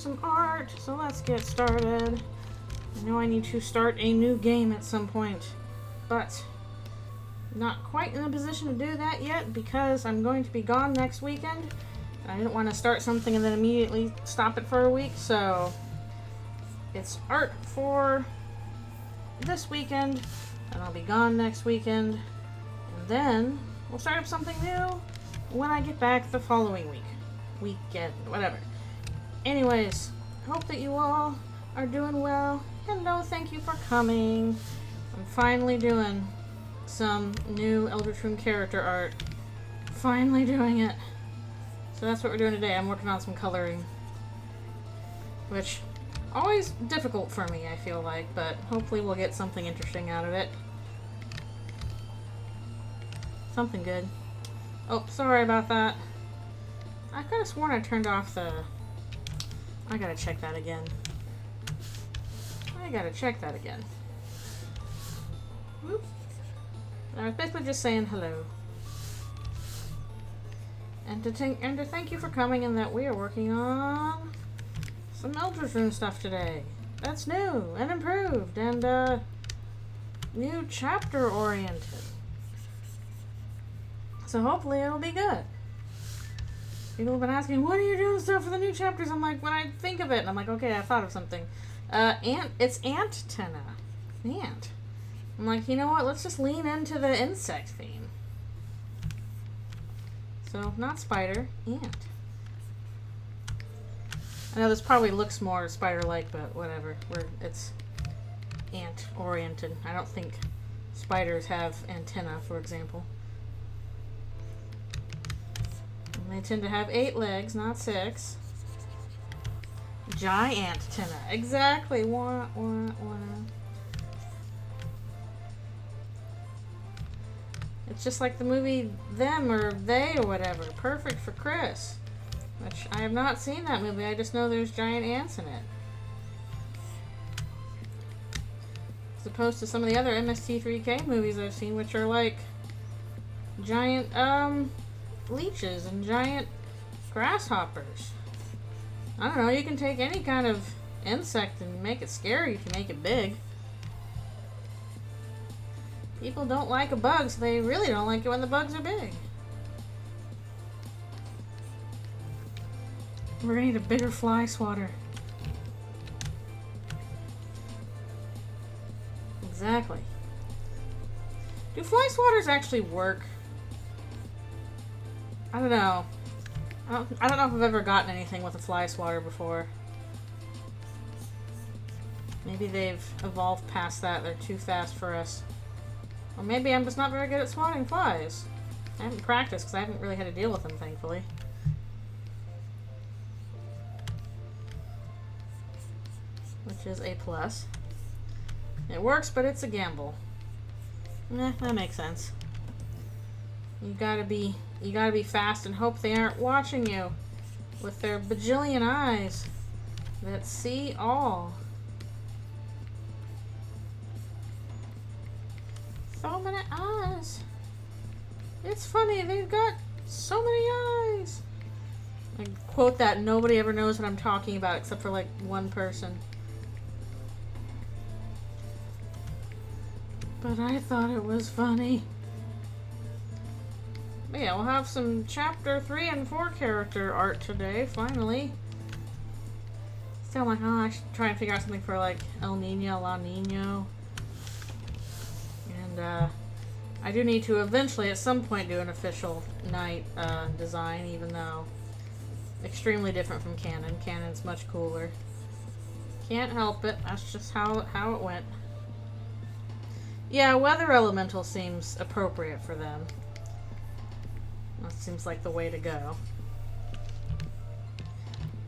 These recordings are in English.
some art, so let's get started. I know I need to start a new game at some point, but not quite in a position to do that yet because I'm going to be gone next weekend. I didn't want to start something and then immediately stop it for a week, so it's art for this weekend, and I'll be gone next weekend, and then we'll start up something new when I get back the following weekend, whatever. Anyways, hope that you all are doing well. Hello, thank you for coming. I'm finally doing some new Eldritchrune character art. Finally doing it. So that's what we're doing today. I'm working on some coloring, which always difficult for me, I feel like, but hopefully we'll get something interesting out of it. Something good. Oh, sorry about that. I could have sworn I turned off the... I gotta check that again. Whoop. I was basically just saying hello. And to thank you for coming, and that we are working on some Eldritchrune stuff today. That's new and improved and new chapter oriented. So hopefully it'll be good. People have been asking, when are you doing stuff for the new chapters? I'm like, when I think of it, and I'm like, okay, I thought of something. It's antenna. Ant. I'm like, you know what? Let's just lean into the insect theme. So, not spider, ant. I know this probably looks more spider-like, but whatever. It's ant-oriented. I don't think spiders have antenna, for example. And they tend to have 8 legs, not 6. Giant antenna. Exactly. Wah, wah, wah. It's just like the movie Them or They or whatever. Perfect for Chris. Which I have not seen that movie. I just know there's giant ants in it. As opposed to some of the other MST3K movies I've seen, which are like giant leeches and giant grasshoppers. I don't know, you can take any kind of insect and make it scary if you make it big. People don't like a bug, so they really don't like it when the bugs are big. We're gonna need a bigger fly swatter. Exactly. Do fly swatters actually work? I don't know. I don't know if I've ever gotten anything with a fly swatter before. Maybe they've evolved past that. They're too fast for us. Or maybe I'm just not very good at swatting flies. I haven't practiced because I haven't really had to deal with them, thankfully. Which is a plus. It works, but it's a gamble. That makes sense. You gotta be fast and hope they aren't watching you with their bajillion eyes that see all. So many eyes. It's funny, they've got so many eyes. I quote that, nobody ever knows what I'm talking about except for like one person. But I thought it was funny. But yeah, we'll have some chapter 3 and 4 character art today, finally. Still, I'm like, oh, I should try and figure out something for like El Nino, La Nino. And I do need to eventually, at some point, do an official night design, even though extremely different from canon. Canon's much cooler. Can't help it. That's just how it went. Yeah, weather elemental seems appropriate for them. That seems like the way to go.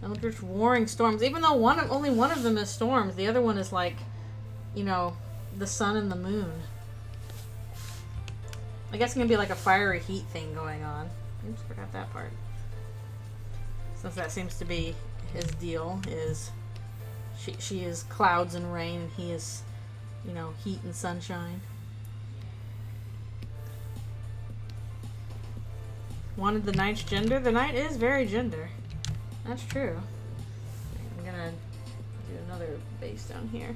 Eldritch warring storms. Even though only one of them is storms, the other one is like, you know, the sun and the moon. I guess it's gonna be like a fiery heat thing going on. Oops, forgot that part. Since that seems to be his deal, is she is clouds and rain, and he is, you know, heat and sunshine. Wanted the knight's gender? The knight is very gender. That's true. I'm gonna do another base down here.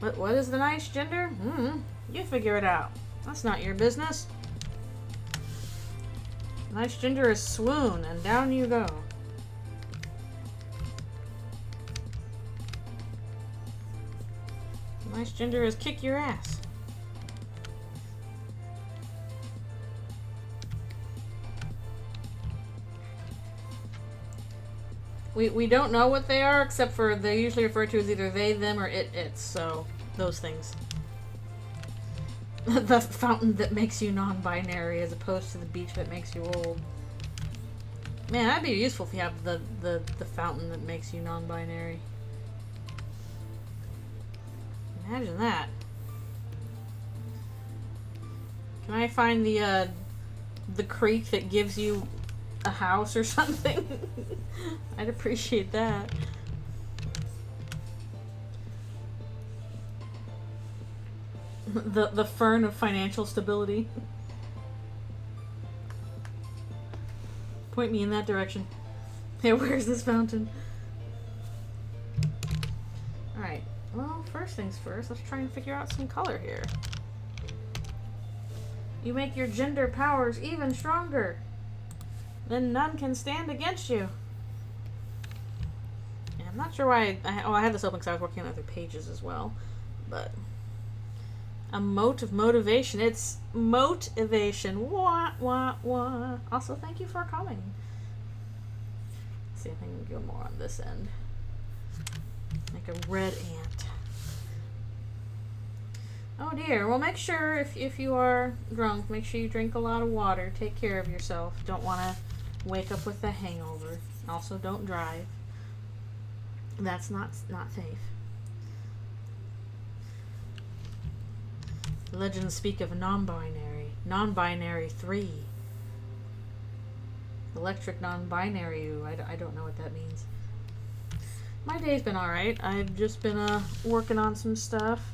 What is the nice gender? You figure it out. That's not your business. Nice gender is swoon, and down you go. Nice gender is kick your ass. We don't know what they are, except for they're usually referred to as either they, them, or it's. So, those things. The fountain that makes you non-binary as opposed to the beach that makes you old. Man, that'd be useful if you have the fountain that makes you non-binary. Imagine that. Can I find the creek that gives you a house or something? I'd appreciate that. The fern of financial stability. Point me in that direction. Hey, where's this fountain? Alright, well, first things first, let's try and figure out some color here. You make your gender powers even stronger. Then none can stand against you. Yeah, I'm not sure why I had this open because I was working on other pages as well. But a mote of motivation. It's motivation. Wah, wah, wah. Also, thank you for coming. Let's see if I can go more on this end. Like a red ant. Oh dear. Well, make sure if you are drunk, make sure you drink a lot of water. Take care of yourself. Don't want to wake up with a hangover. Also, don't drive. That's not safe. Legends speak of non-binary. Non-binary 3. Electric non-binary. I don't know what that means. My day's been alright. I've just been working on some stuff.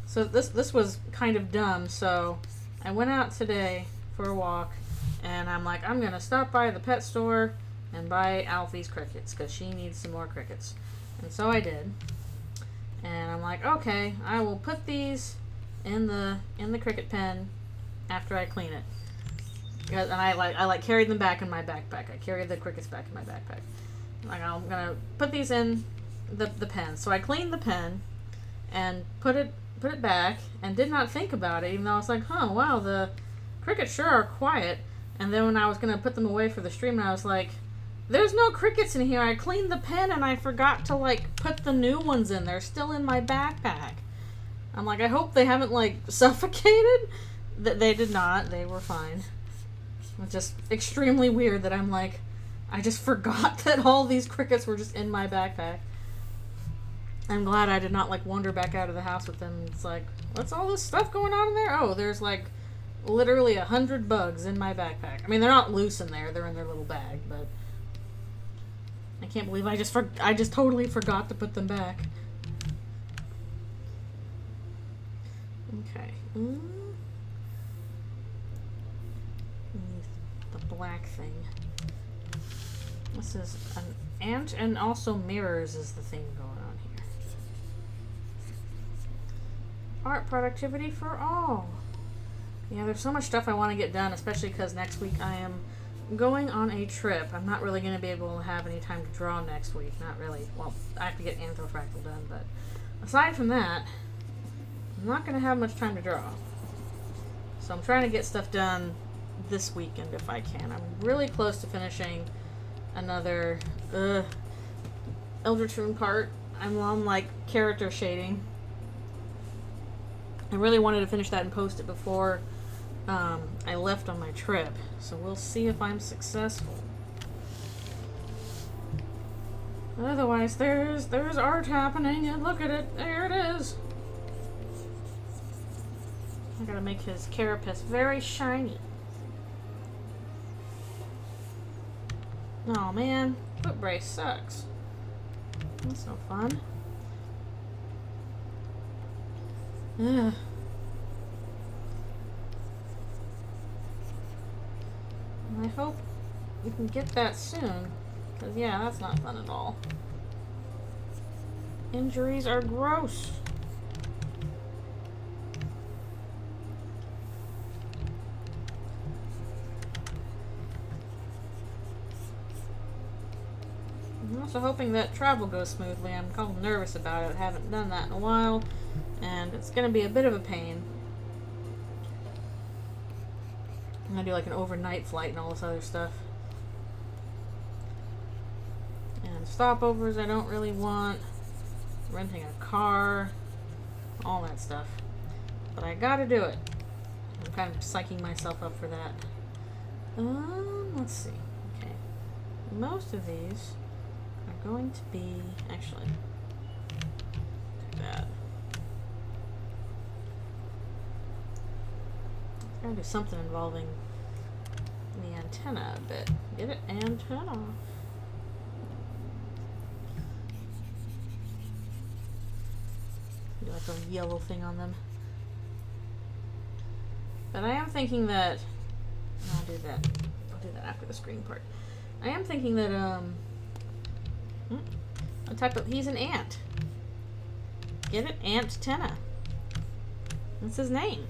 So this was kind of dumb. So I went out today for a walk. And I'm like, I'm going to stop by the pet store and buy Alfie's crickets because she needs some more crickets. And so I did. And I'm like, okay, I will put these in the cricket pen after I clean it. And I carried them back in my backpack. I carried the crickets back in my backpack. Like, I'm going to put these in the pen. So I cleaned the pen and put it back and did not think about it, even though I was like, huh, wow, the crickets sure are quiet. And then when I was going to put them away for the stream, I was like, there's no crickets in here. I cleaned the pen and I forgot to, like, put the new ones in. They're still in my backpack. I'm like, I hope they haven't, like, suffocated. They did not. They were fine. It's just extremely weird that I'm like, I just forgot that all these crickets were just in my backpack. I'm glad I did not, like, wander back out of the house with them. It's like, what's all this stuff going on in there? Oh, there's, like, literally 100 bugs in my backpack. I mean, they're not loose in there. They're in their little bag, but I can't believe I just totally forgot to put them back. Okay. The black thing. This is an ant and also mirrors is the thing going on here. Art productivity for all. Yeah, there's so much stuff I want to get done, especially because next week I am going on a trip. I'm not really going to be able to have any time to draw next week. Not really. Well, I have to get Anthofractal done, but aside from that, I'm not going to have much time to draw. So I'm trying to get stuff done this weekend if I can. I'm really close to finishing another Eldritchrune part. I'm on, like, character shading. I really wanted to finish that and post it before I left on my trip, so we'll see if I'm successful. Otherwise, there's art happening, and look at it, there it is. I gotta make his carapace very shiny. Oh man, foot brace sucks. That's no fun. Ugh. I hope we can get that soon. Because, yeah, that's not fun at all. Injuries are gross. I'm also hoping that travel goes smoothly. I'm kind of nervous about it. I haven't done that in a while, and it's going to be a bit of a pain. I'm going to do like an overnight flight and all this other stuff. And stopovers I don't really want. Renting a car. All that stuff. But I gotta do it. I'm kind of psyching myself up for that. Let's see. Okay. Most of these are going to be... Actually, do that. I'm gonna do something involving the antenna a bit. Get it? Antenna. Do like a yellow thing on them. But I am thinking that... I'll do that. I'll do that after the screen part. I am thinking that, a type of... He's an ant. Get it? Antenna. That's his name.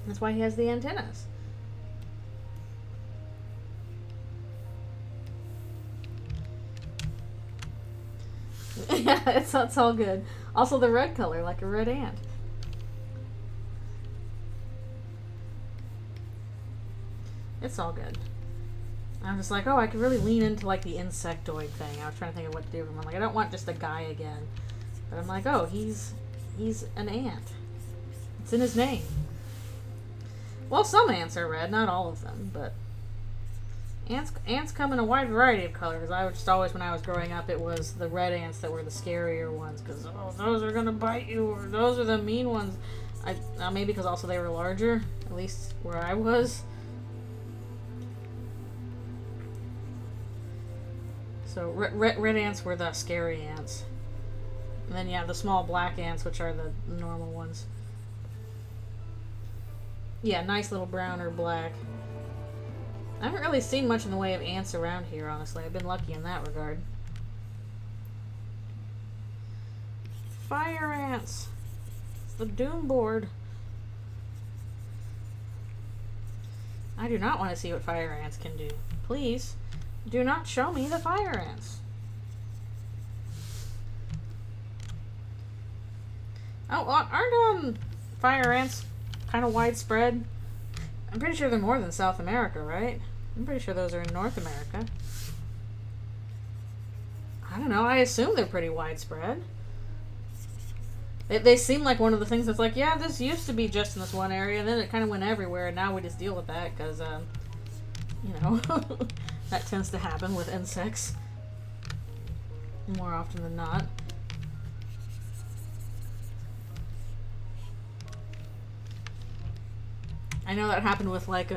That's why he has the antennas. Yeah, it's all good. Also the red color, like a red ant. It's all good. I'm just like, oh, I could really lean into like the insectoid thing. I was trying to think of what to do with him. I'm like, I don't want just a guy again. But I'm like, oh, he's an ant. It's in his name. Well, some ants are red, not all of them, but ants come in a wide variety of colors. I would just always, when I was growing up, it was the red ants that were the scarier ones, because, oh, those are gonna bite you, or those are the mean ones. Maybe because also they were larger, at least where I was. So red ants were the scary ants. And then you have the small black ants, which are the normal ones. Yeah, nice little brown or black. I haven't really seen much in the way of ants around here, honestly. I've been lucky in that regard. Fire ants. It's the doom board. I do not want to see what fire ants can do. Please, do not show me the fire ants. Oh, aren't fire ants kind of widespread? I'm pretty sure they're more than South America, right? I'm pretty sure those are in North America. I don't know. I assume they're pretty widespread. They seem like one of the things that's like, yeah, this used to be just in this one area, and then it kind of went everywhere, and now we just deal with that because, you know, that tends to happen with insects more often than not. I know that happened with, like,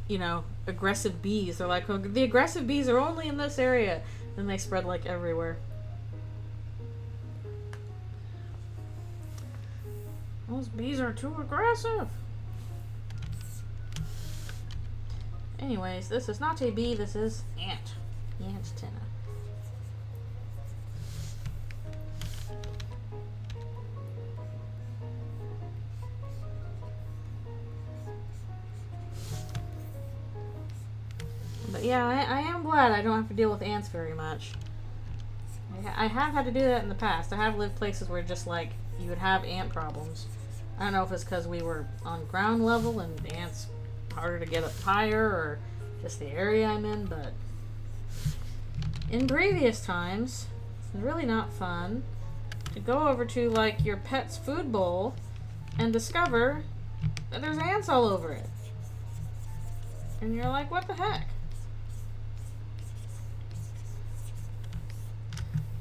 you know, aggressive bees. They're like, oh, the aggressive bees are only in this area. Then they spread, like, everywhere. Those bees are too aggressive. Anyways, this is not a bee, this is ant. Antenna. But yeah, I am glad I don't have to deal with ants very much. I have had to do that in the past. I have lived places where just like you would have ant problems. I don't know if it's because we were on ground level and the ants harder to get up higher or just the area I'm in, but in previous times, it's really not fun to go over to like your pet's food bowl and discover that there's ants all over it. And you're like, what the heck?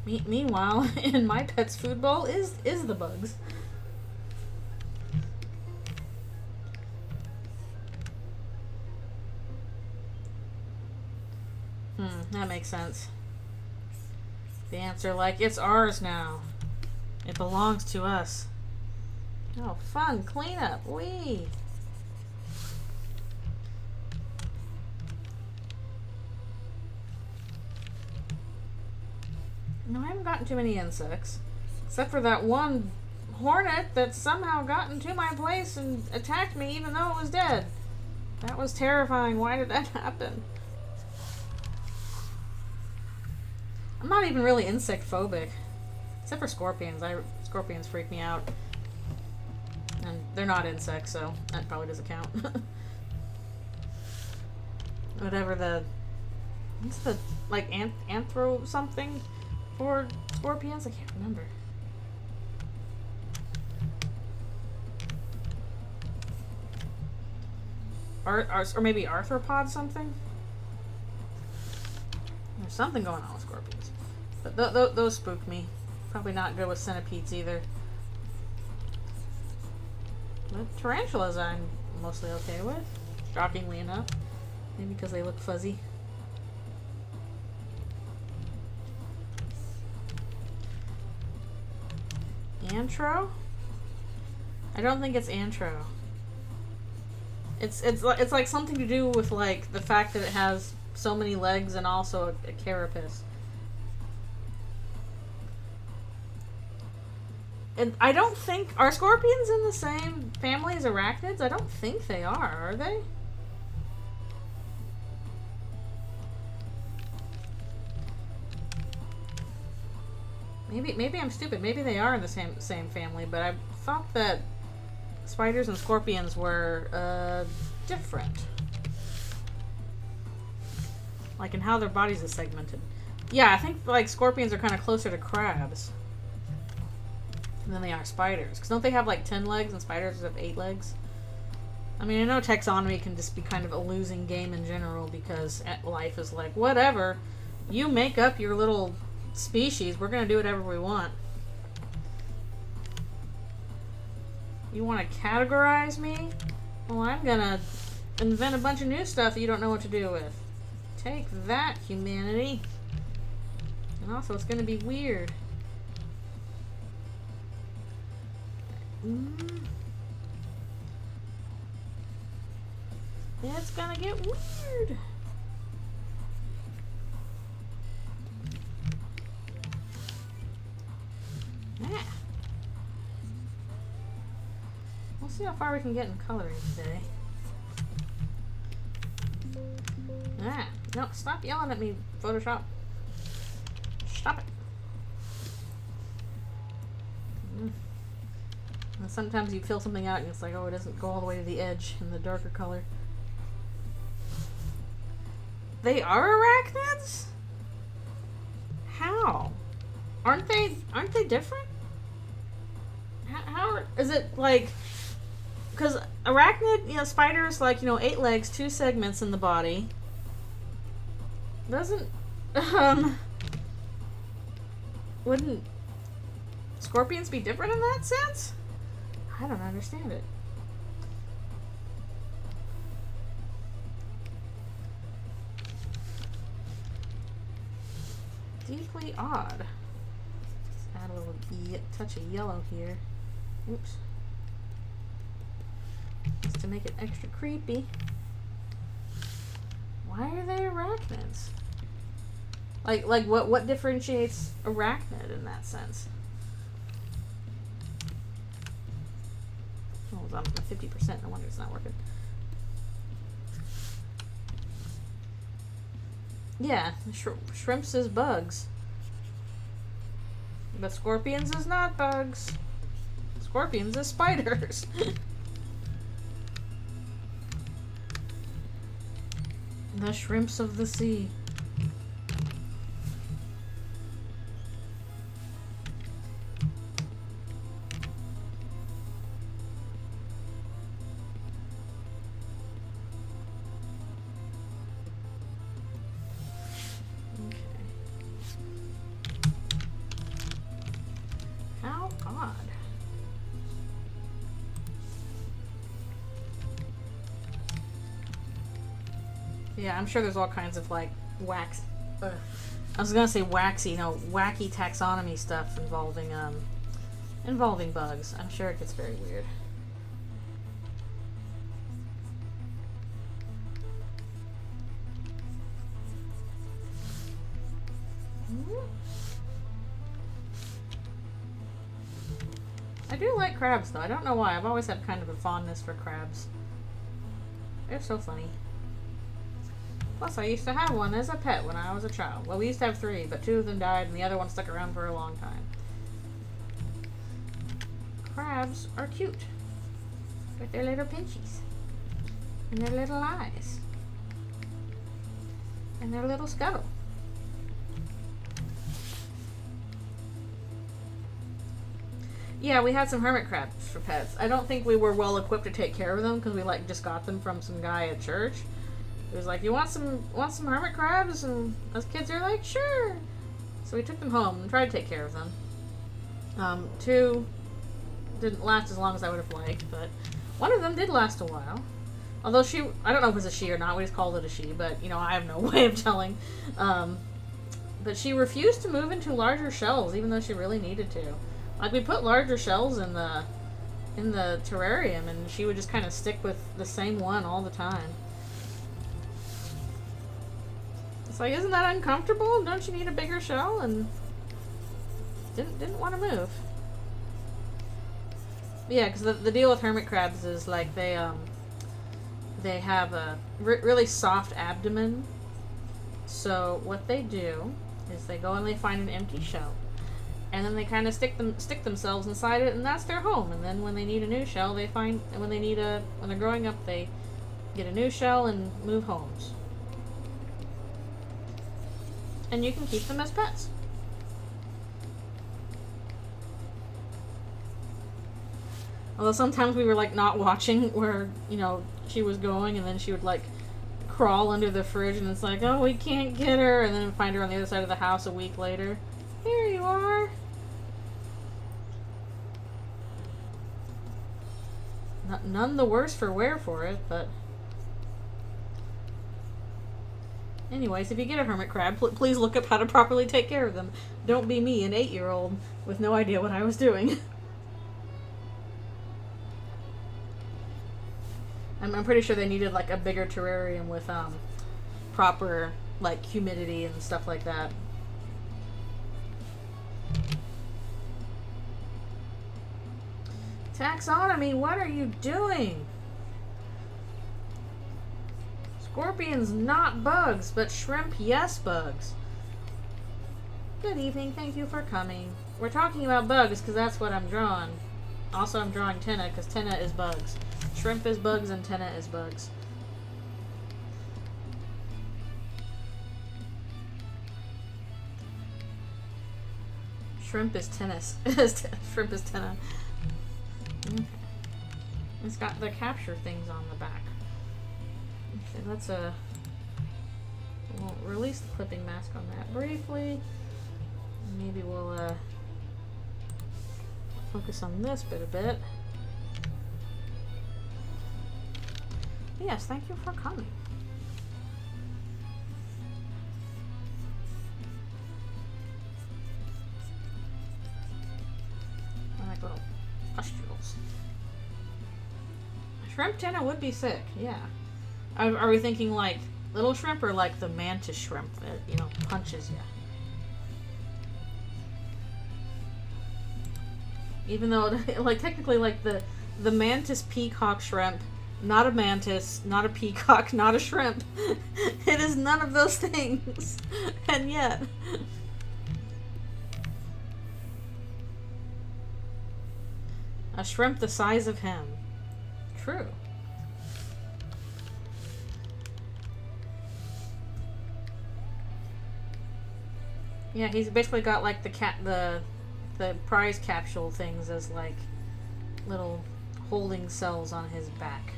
Meanwhile, in my pet's food bowl is the bugs. That makes sense. The ants are like, it's ours now. It belongs to us. Oh, fun cleanup. Wee. No, I haven't gotten too many insects. Except for that one hornet that somehow got into my place and attacked me even though it was dead. That was terrifying. Why did that happen? I'm not even really insect phobic. Except for scorpions. Scorpions freak me out. And they're not insects, so that probably doesn't count. Whatever the... What's the, like, anthro something for scorpions? I can't remember. Or maybe arthropod something? There's something going on with scorpions. But those spook me. Probably not good with centipedes either. But tarantulas I'm mostly okay with. Shockingly enough. Maybe because they look fuzzy. Antro? I don't think it's antro. It's like something to do with like the fact that it has so many legs and also a carapace. And I don't think... Are scorpions in the same family as arachnids? I don't think they are they? Maybe I'm stupid. Maybe they are in the same family, but I thought that spiders and scorpions were different. Like in how their bodies are segmented. Yeah, I think like scorpions are kind of closer to crabs than they are spiders. Because don't they have like 10 legs and spiders have 8 legs? I mean, I know taxonomy can just be kind of a losing game in general because life is like, whatever. You make up your little species. We're going to do whatever we want. You want to categorize me? Well, I'm going to invent a bunch of new stuff that you don't know what to do with. Take that, humanity. And also, it's going to be weird. It's gonna get weird. Yeah. We'll see how far we can get in coloring today. Ah, no, stop yelling at me, Photoshop. Stop it. And sometimes you fill something out and it's like, oh, it doesn't go all the way to the edge in the darker color. They are arachnids? How? Aren't they different? How is it like... Because arachnid, you know, spiders, like, you know, 8 legs, 2 segments in the body. Doesn't, wouldn't scorpions be different in that sense? I don't understand it. Deeply odd. Let's add a little touch of yellow here. Oops. Just to make it extra creepy. Why are they arachnids? Like what differentiates arachnid in that sense? Oh, I'm at 50%. No wonder it's not working. Yeah, shrimps is bugs. But scorpions is not bugs. Scorpions is spiders. The shrimps of the sea. Yeah, I'm sure there's all kinds of like wax. I was gonna say waxy, you know, wacky taxonomy stuff involving bugs. I'm sure it gets very weird. I do like crabs, though. I don't know why. I've always had kind of a fondness for crabs. They're so funny. Plus, I used to have one as a pet when I was a child. Well, we used to have 3, but 2 of them died, and the other one stuck around for a long time. Crabs are cute. With their little pinchies. And their little eyes. And their little scuttle. Yeah, we had some hermit crabs for pets. I don't think we were well equipped to take care of them because we like just got them from some guy at church. It was like, you want some hermit crabs? And us kids are like, sure. So we took them home and tried to take care of them. 2 didn't last as long as I would have liked, but one of them did last a while. Although I don't know if it was a she or not, we just called it a she, but you know, I have no way of telling. But she refused to move into larger shells, even though she really needed to. Like, we put larger shells in the terrarium, and she would just kind of stick with the same one all the time. It's like, isn't that uncomfortable? Don't you need a bigger shell? And didn't want to move. Yeah, because the deal with hermit crabs is like they have a really soft abdomen. So what they do is they go and they find an empty shell. And then they kind of stick themselves inside it, and that's their home. And then when they need a new shell, when they're growing up, they get a new shell and move homes. And you can keep them as pets. Although sometimes we were like not watching where, you know, she was going, and then she would like crawl under the fridge, and it's like, oh, we can't get her, and then find her on the other side of the house a week later. Here you are. None the worse for wear for it, but... Anyways, if you get a hermit crab, please look up how to properly take care of them. Don't be me, an 8-year-old, with no idea what I was doing. I'm pretty sure they needed, like, a bigger terrarium with, proper, like, humidity and stuff like that. Taxonomy, what are you doing? Scorpions, not bugs, but shrimp, yes, bugs. Good evening, thank you for coming. We're talking about bugs because that's what I'm drawing. Also, I'm drawing Tenna because Tenna is bugs. Shrimp is bugs and Tenna is bugs. Shrimp is tennis. Shrimp is Tenna. Okay. It's got the capture things on the back. Okay, let's we'll release the clipping mask on that briefly. Maybe we'll focus on this bit a bit. Yes, thank you for coming. I like little pustules. Shrimp Tenna would be sick, yeah. Are we thinking like little shrimp or like the mantis shrimp that, you know, punches you? Even though, like, technically, like, the mantis peacock shrimp, not a mantis, not a peacock, not a shrimp. It is none of those things. And yet... a shrimp the size of him. True. Yeah, he's basically got, like, the prize capsule things as, like, little holding cells on his back.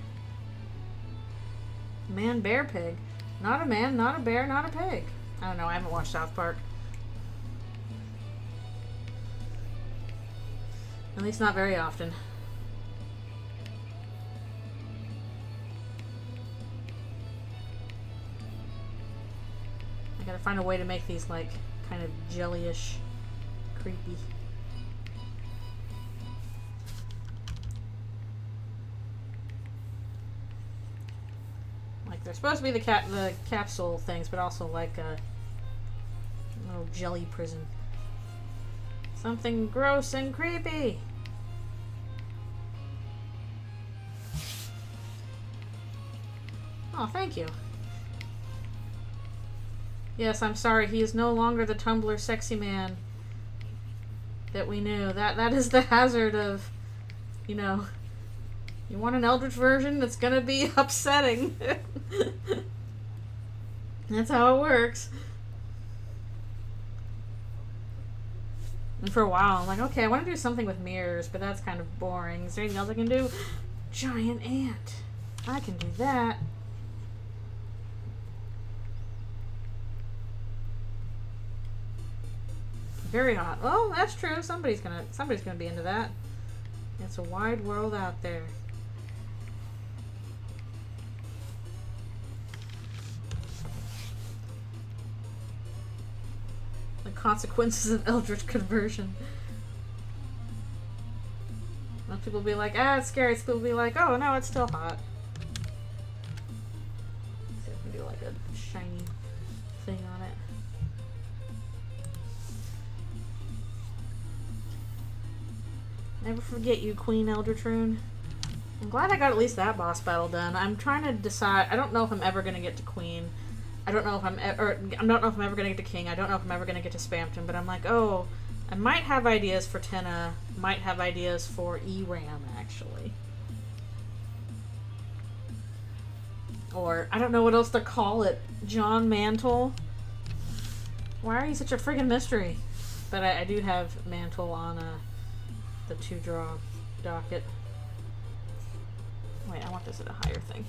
Man, bear, pig. Not a man, not a bear, not a pig. I don't know, I haven't watched South Park. At least not very often. I gotta find a way to make these, like, kind of jellyish, creepy. Like, they're supposed to be the capsule things, but also like a little jelly prison. Something gross and creepy. thank you. Yes, I'm sorry. He is no longer the Tumblr sexy man that we knew. That is the hazard of, you know, you want an Eldritch version that's gonna be upsetting. That's how it works. And for a while, I'm like, okay, I want to do something with mirrors, but that's kind of boring. Is there anything else I can do? Giant ant. I can do that. Very hot. Oh, that's true. Somebody's gonna be into that. It's a wide world out there. The consequences of Eldritch conversion. Most people will be like, ah, it's scary. Some people will be like, oh no, it's still hot. Let's see if we can do like a shiny thing on it. Never forget you, Queen Eldritchrune. I'm glad I got at least that boss battle done. I'm trying to decide. I don't know if I'm ever gonna get to Queen. I don't know if I don't know if I'm ever gonna get to King. I don't know if I'm ever gonna get to Spamton. But I'm like, oh, I might have ideas for Tenna. Might have ideas for ERAM actually. Or I don't know what else to call it. John Mantle. Why are you such a friggin' mystery? But I do have Mantle on the 2-draw docket. Wait, I want this at a higher thing.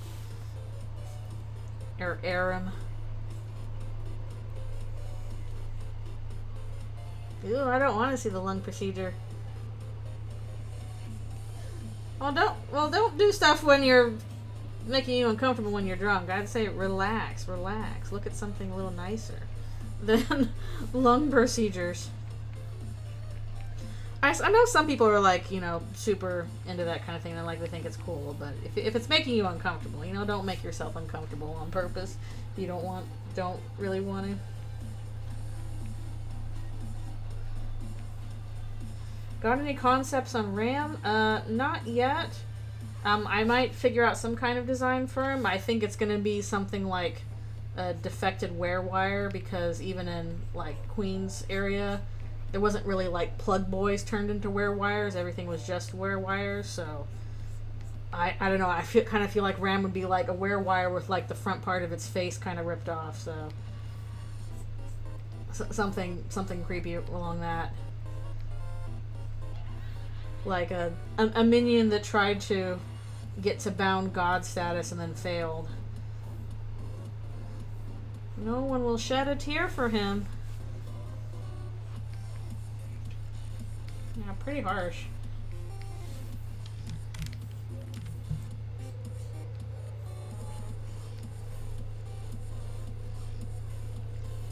Or Aram. Ew, I don't want to see the lung procedure. Well, don't do stuff when you're making you uncomfortable when you're drunk. I'd say relax, relax. Look at something a little nicer than lung procedures. I know some people are like, you know, super into that kind of thing and like they think it's cool, but if it's making you uncomfortable, you know, don't make yourself uncomfortable on purpose. If you don't really want to. Got any concepts on RAM? Not yet. I might figure out some kind of design for him. I think it's going to be something like a defected wear wire, because even in like Queen's area, there wasn't really like plug boys turned into wear wires. Everything was just wear wires. So I don't know. I kind of feel like RAM would be like a wear wire with like the front part of its face kind of ripped off. So something creepy along that. Like a minion that tried to get to bound god status and then failed. No one will shed a tear for him. Yeah, pretty harsh.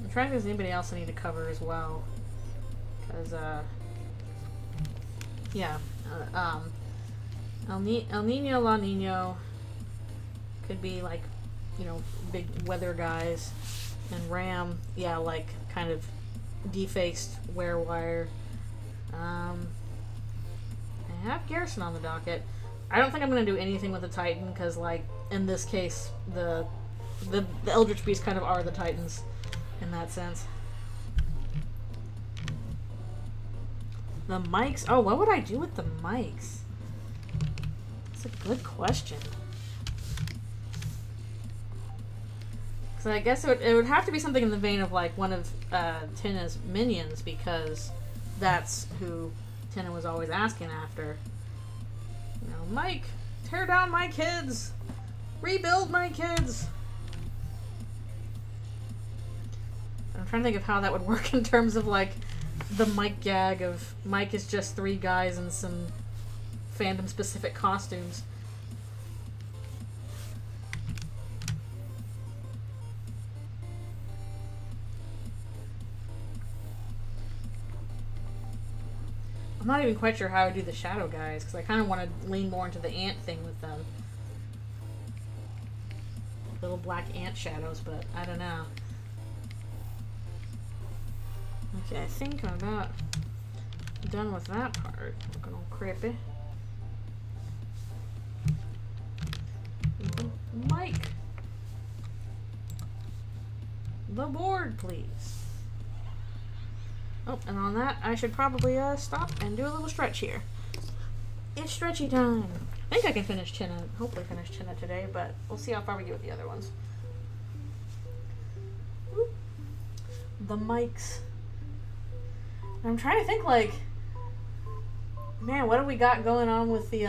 I'm trying to think if there's anybody else I need to cover as well. Because, yeah, El Nino, La Nino could be like, you know, big weather guys, and RAM, yeah, like kind of defaced wear wire. I have Garrison on the docket. I don't think I'm gonna do anything with the Titan, because like in this case, the Eldritch Beasts kind of are the Titans in that sense. The mics? Oh, what would I do with the mics? That's a good question. Because I guess it would have to be something in the vein of like one of Tenna's minions, because that's who Tenna was always asking after. You know, Mike, tear down my kids! Rebuild my kids! I'm trying to think of how that would work in terms of like the Mike gag of Mike is just 3 guys in some fandom specific costumes. I'm not even quite sure how I would do the shadow guys, because I kind of want to lean more into the ant thing with them. Little black ant shadows, but I don't know. Okay, I think I'm about done with that part. Looking all creepy. Mike! the board, please. Oh, and on that, I should probably stop and do a little stretch here. It's stretchy time. I think I can finish Chinna, hopefully finish Chinna today, but we'll see how far we get with the other ones. Whoop. The mics. I'm trying to think, like, man, what do we got going on with the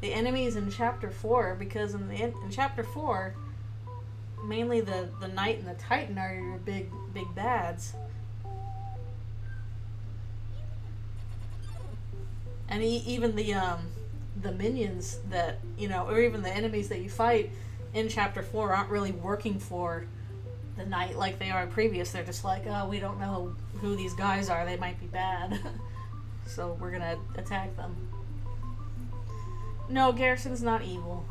enemies in Chapter 4? Because in Chapter 4, mainly the Knight and the Titan are your big bads. And even the minions that, you know, or even the enemies that you fight in Chapter 4 aren't really working for the Knight like they are previous. They're just like, oh, we don't know who these guys are. They might be bad. So we're gonna attack them. No, Garrison's not evil.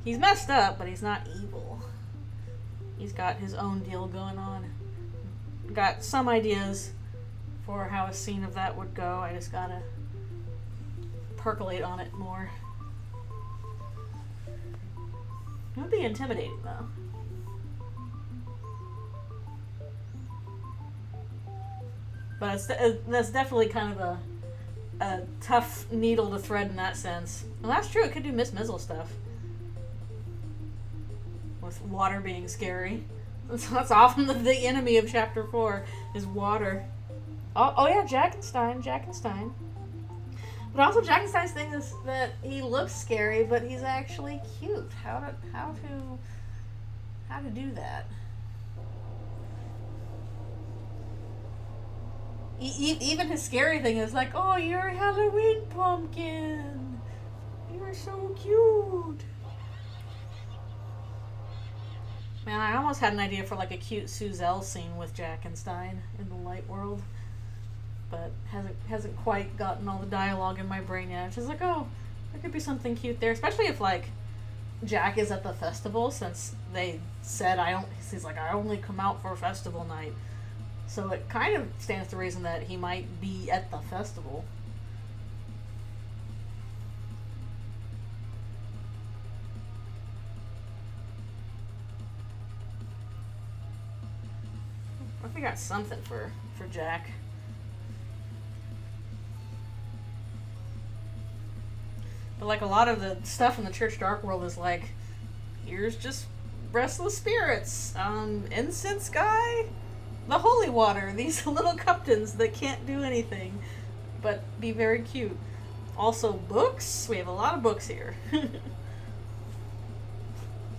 He's messed up, but he's not evil. He's got his own deal going on. Got some ideas for how a scene of that would go. I just gotta percolate on it more. It would be intimidating, though. But that's definitely kind of a tough needle to thread in that sense. Well, that's true. It could do Miss Mizzle stuff. With water being scary. That's often the enemy of Chapter 4 is water. Oh yeah, Jackenstein. But also Jackenstein's thing is that he looks scary, but he's actually cute. How to do that? Even his scary thing is like, oh, you're a Halloween pumpkin. You're so cute. Man, I almost had an idea for like a cute Suzelle scene with Jackenstein in the light world. But hasn't quite gotten all the dialogue in my brain yet. It's just like, oh, there could be something cute there. Especially if, like, Jack is at the festival, since they said he's like, I only come out for festival night. So it kind of stands to reason that he might be at the festival. I think I got something for Jack. But like a lot of the stuff in the Church Dark World is like, here's just restless spirits, incense guy, the holy water, these little Cuptons that can't do anything but be very cute. Also books, we have a lot of books here. It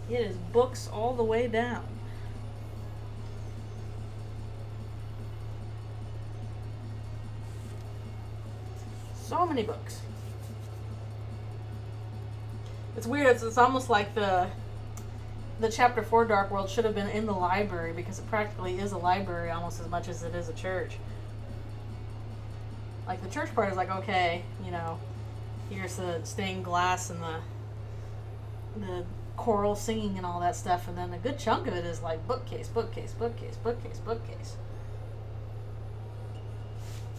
is books all the way down. So many books. It's weird. It's almost like the Chapter 4 Dark World should have been in the library, because it practically is a library almost as much as it is a church. Like, the church part is like, okay, you know, here's the stained glass and the choral singing and all that stuff, and then a good chunk of it is like bookcase.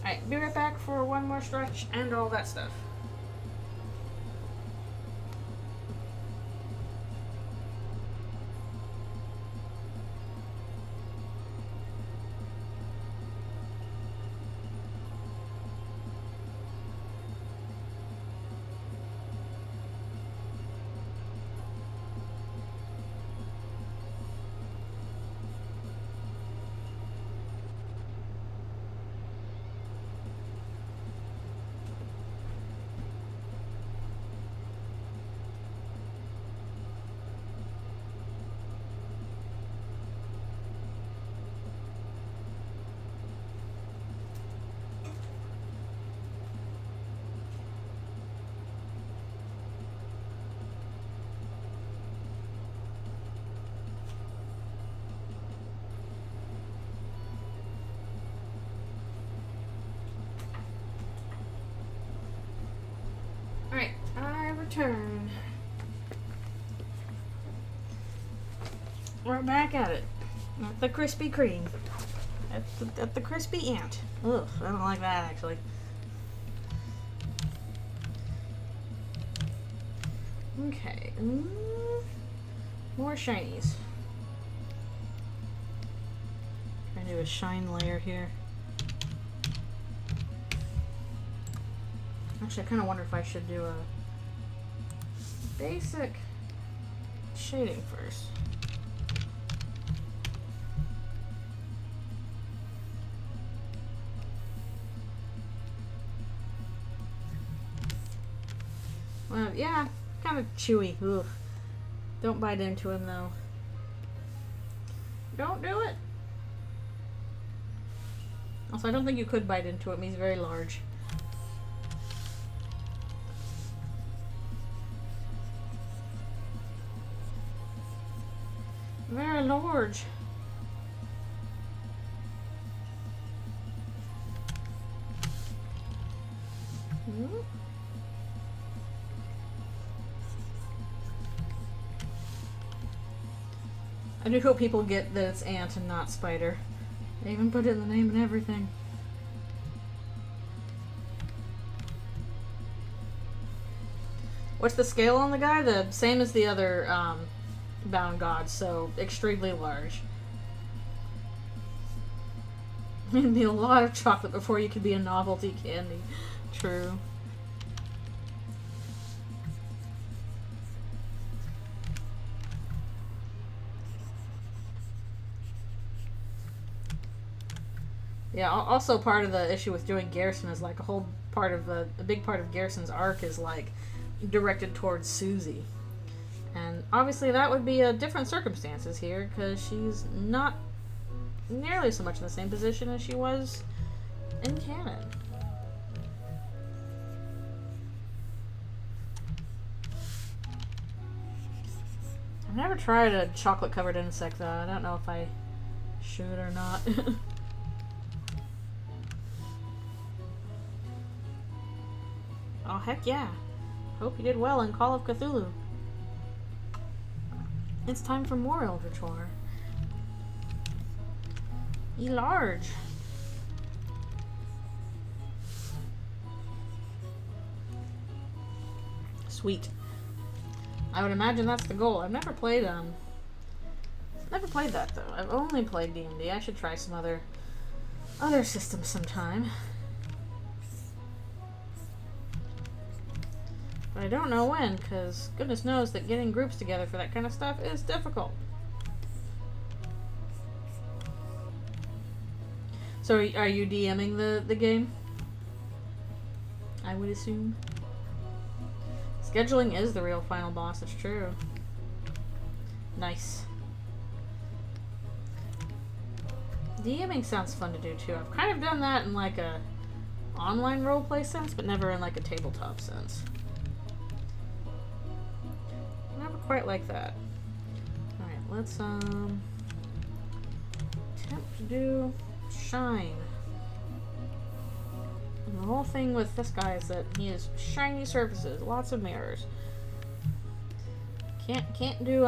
Alright, be right back for one more stretch and all that stuff. Alright, I return. We're back at it. At the Krispy Kreme. At the Crispy Ant. Ugh, I don't like that, actually. Okay. More shinies. Try to do a shine layer here. Actually, I kind of wonder if I should do a basic shading first. Well, yeah, kind of chewy. Ugh. Don't bite into him, though. Don't do it. Also, I don't think you could bite into him. He's very large. Very large. I do hope people get that it's ant and not spider. They even put it in the name and everything. What's the scale on the guy? The same as the other bound gods, so extremely large. It'd be a lot of chocolate before you could be a novelty candy. True. Yeah, also part of the issue with doing Garrison is like a whole part of a big part of Garrison's arc is like directed towards Susie. And obviously that would be a different circumstances here because she's not nearly so much in the same position as she was in canon. I've never tried a chocolate covered insect though. I don't know if I should or not. Oh, heck yeah. Hope you did well in Call of Cthulhu. It's time for more Eldritchrune. Large. Sweet. I would imagine that's the goal. I've never played that though. I've only played D&D. I should try some other systems sometime. But I don't know when, because goodness knows that getting groups together for that kind of stuff is difficult. So are you DMing the game? I would assume. Scheduling is the real final boss, it's true. Nice. DMing sounds fun to do too. I've kind of done that in like a online roleplay sense, but never in like a tabletop sense. Never quite like that. Alright, let's attempt to do shine. And the whole thing with this guy is that he has shiny surfaces, lots of mirrors. Can't do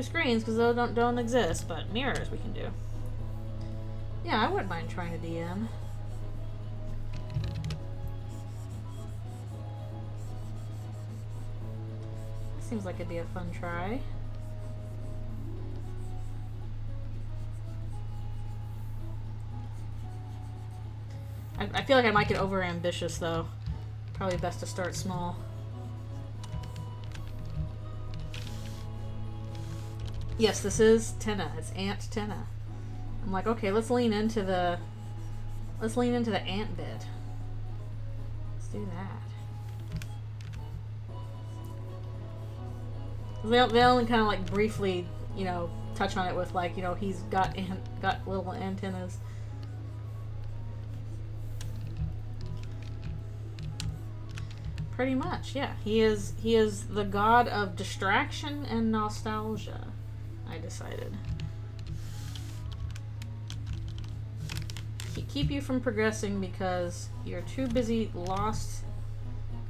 screens because those don't exist, but mirrors we can do. Yeah, I wouldn't mind trying a DM. Seems like it'd be a fun try. I feel like I might get over ambitious though. Probably best to start small. Yes, this is Tenna. It's Aunt Tenna. I'm like, okay, let's lean into the ant bit. Let's do that. They only kind of like briefly, you know, touch on it with like, you know, he's got little antennas. Pretty much, yeah. He is the god of distraction and nostalgia, I decided. Keep you from progressing because you're too busy lost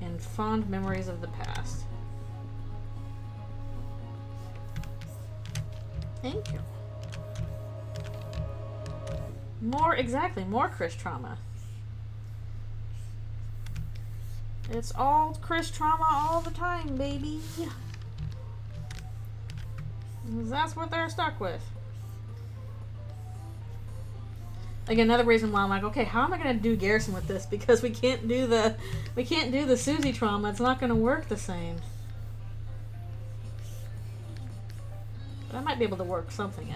in fond memories of the past. Thank you. More Chris trauma. It's all Chris trauma all the time, baby. That's what they're stuck with. Again, another reason why I'm like, okay, how am I gonna do Garrison with this? Because we can't do the Susie trauma. It's not gonna work the same. But I might be able to work something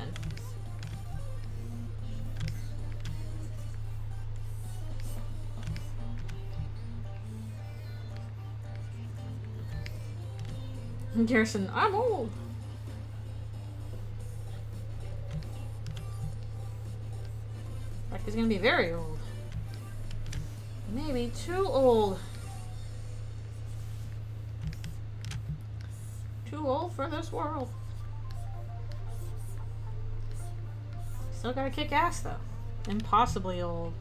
in. Garrison, I'm old. Like he's gonna be very old. Maybe too old. Too old for this world. Still gotta kick ass though. Impossibly old.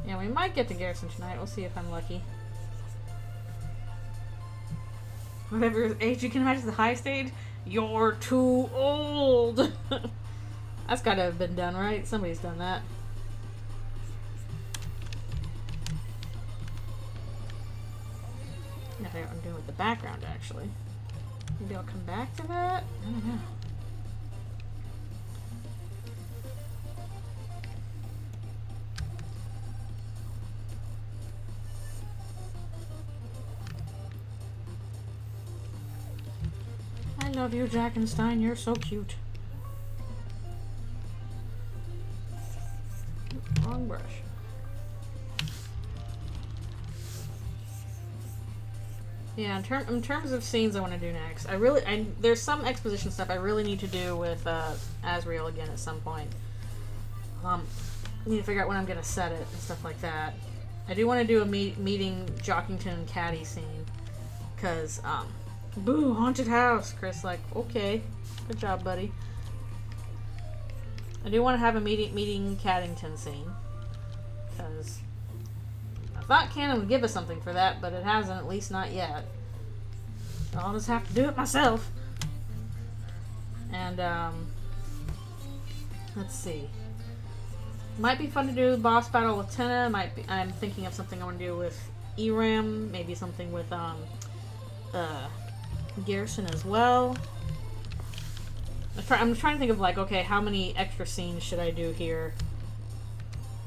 Yeah, we might get to Garrison tonight. We'll see if I'm lucky. Whatever age you can imagine, the highest age, you're too old. That's gotta have been done, right? Somebody's done that. I forget what I'm doing with the background, actually. Maybe I'll come back to that? I don't know. I love you, Jackenstein. You're so cute. Wrong brush. Yeah, in terms of scenes I want to do next, there's some exposition stuff I really need to do with Asriel again at some point. I need to figure out when I'm gonna set it and stuff like that. I do want to do a meeting Jockington and Caddy scene, cause boo, haunted house. Chris, like, okay, good job, buddy. I do want to have a meeting Caddington scene, because I thought Canon would give us something for that, but it hasn't, at least not yet. So I'll just have to do it myself. And let's see. Might be fun to do boss battle with Tenna. I'm thinking of something I want to do with Eram. Maybe something with Garrison as well. I'm trying to think of, like, okay, how many extra scenes should I do here?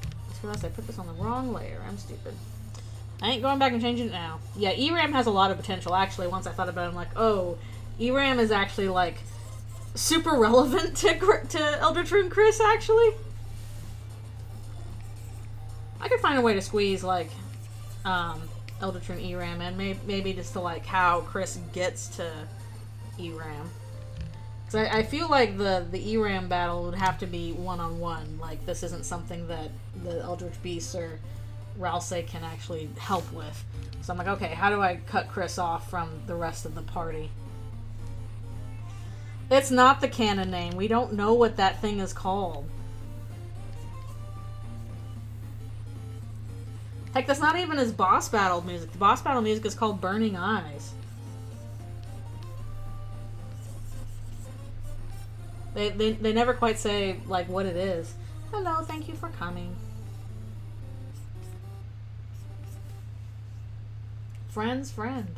I just realized I put this on the wrong layer. I'm stupid. I ain't going back and changing it now. Yeah, Eram has a lot of potential, actually. Once I thought about it, I'm like, oh, Eram is actually, like, super relevant to Eldritchrune Chris, actually. I could find a way to squeeze, like, Eldritchrune Eram, and maybe just to, like, how Chris gets to Eram. So I feel like the Eram battle would have to be one-on-one. Like, this isn't something that the Eldritch Beasts or Ralsei can actually help with. So I'm like, okay, how do I cut Chris off from the rest of the party? It's not the canon name. We don't know what that thing is called. Heck, that's not even his boss battle music. The boss battle music is called Burning Eyes. They never quite say, like, what it is. Hello, thank you for coming. Friend's friend.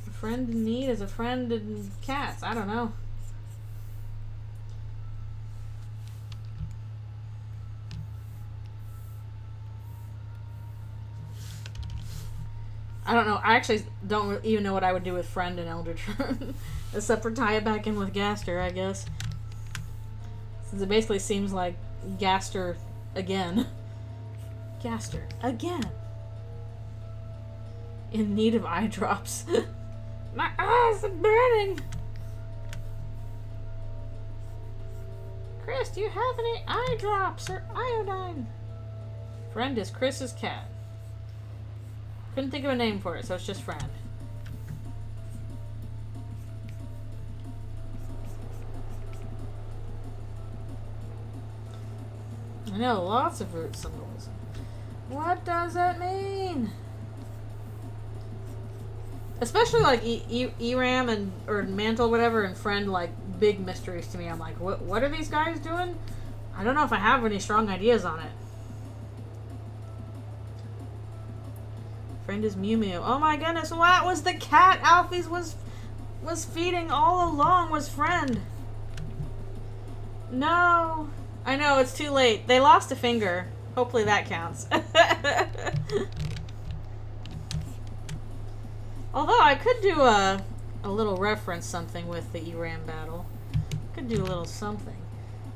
A friend in need is a friend in cats. I don't know. I don't know. I actually don't even know what I would do with friend in Eldritchrune. Except for tie it back in with Gaster, I guess. Since it basically seems like Gaster again. Gaster again. In need of eye drops. My eyes are burning. Chris, do you have any eye drops or iodine? Friend is Chris's cat. Couldn't think of a name for it, so it's just friend. I know, lots of root symbols. What does that mean? Especially like Eram or Mantle, whatever, and Friend, like big mysteries to me. I'm like, what are these guys doing? I don't know if I have any strong ideas on it. friend is Mew Mew. Oh my goodness, what was the cat Alfie's was feeding all along was friend. No. I know, it's too late. They lost a finger. Hopefully that counts. Although I could do a little reference something with the ERAM battle. Could do a little something.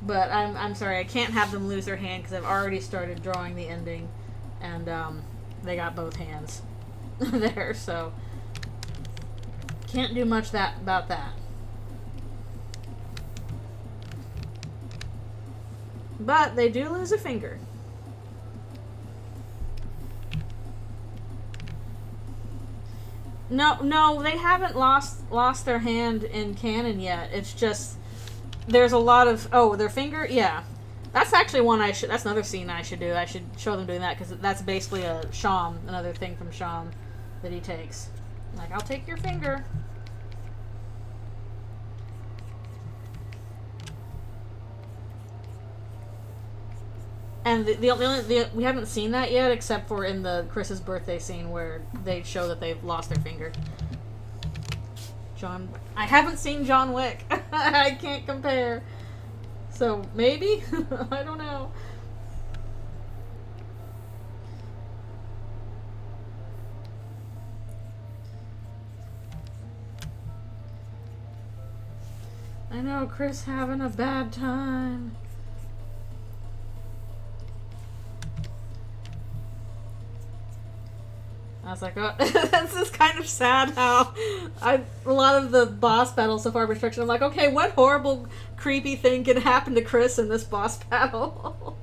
But I'm sorry, I can't have them lose their hand because I've already started drawing the ending. And they got both hands there, so can't do much about that. But they do lose a finger. No, they haven't lost their hand in canon yet. It's just there's a lot of their finger. Yeah, that's actually one that's another scene I should do. I should show them doing that because that's basically a Sham, another thing from Sham that he takes. Like, I'll take your finger. And we haven't seen that yet, except for in the Chris's birthday scene where they show that they've lost their finger. I haven't seen John Wick. I can't compare. So maybe? I don't know. I know, Chris having a bad time. I was like, oh, this is kind of sad how a lot of the boss battles so far have restriction. I'm like, okay, what horrible, creepy thing can happen to Chris in this boss battle?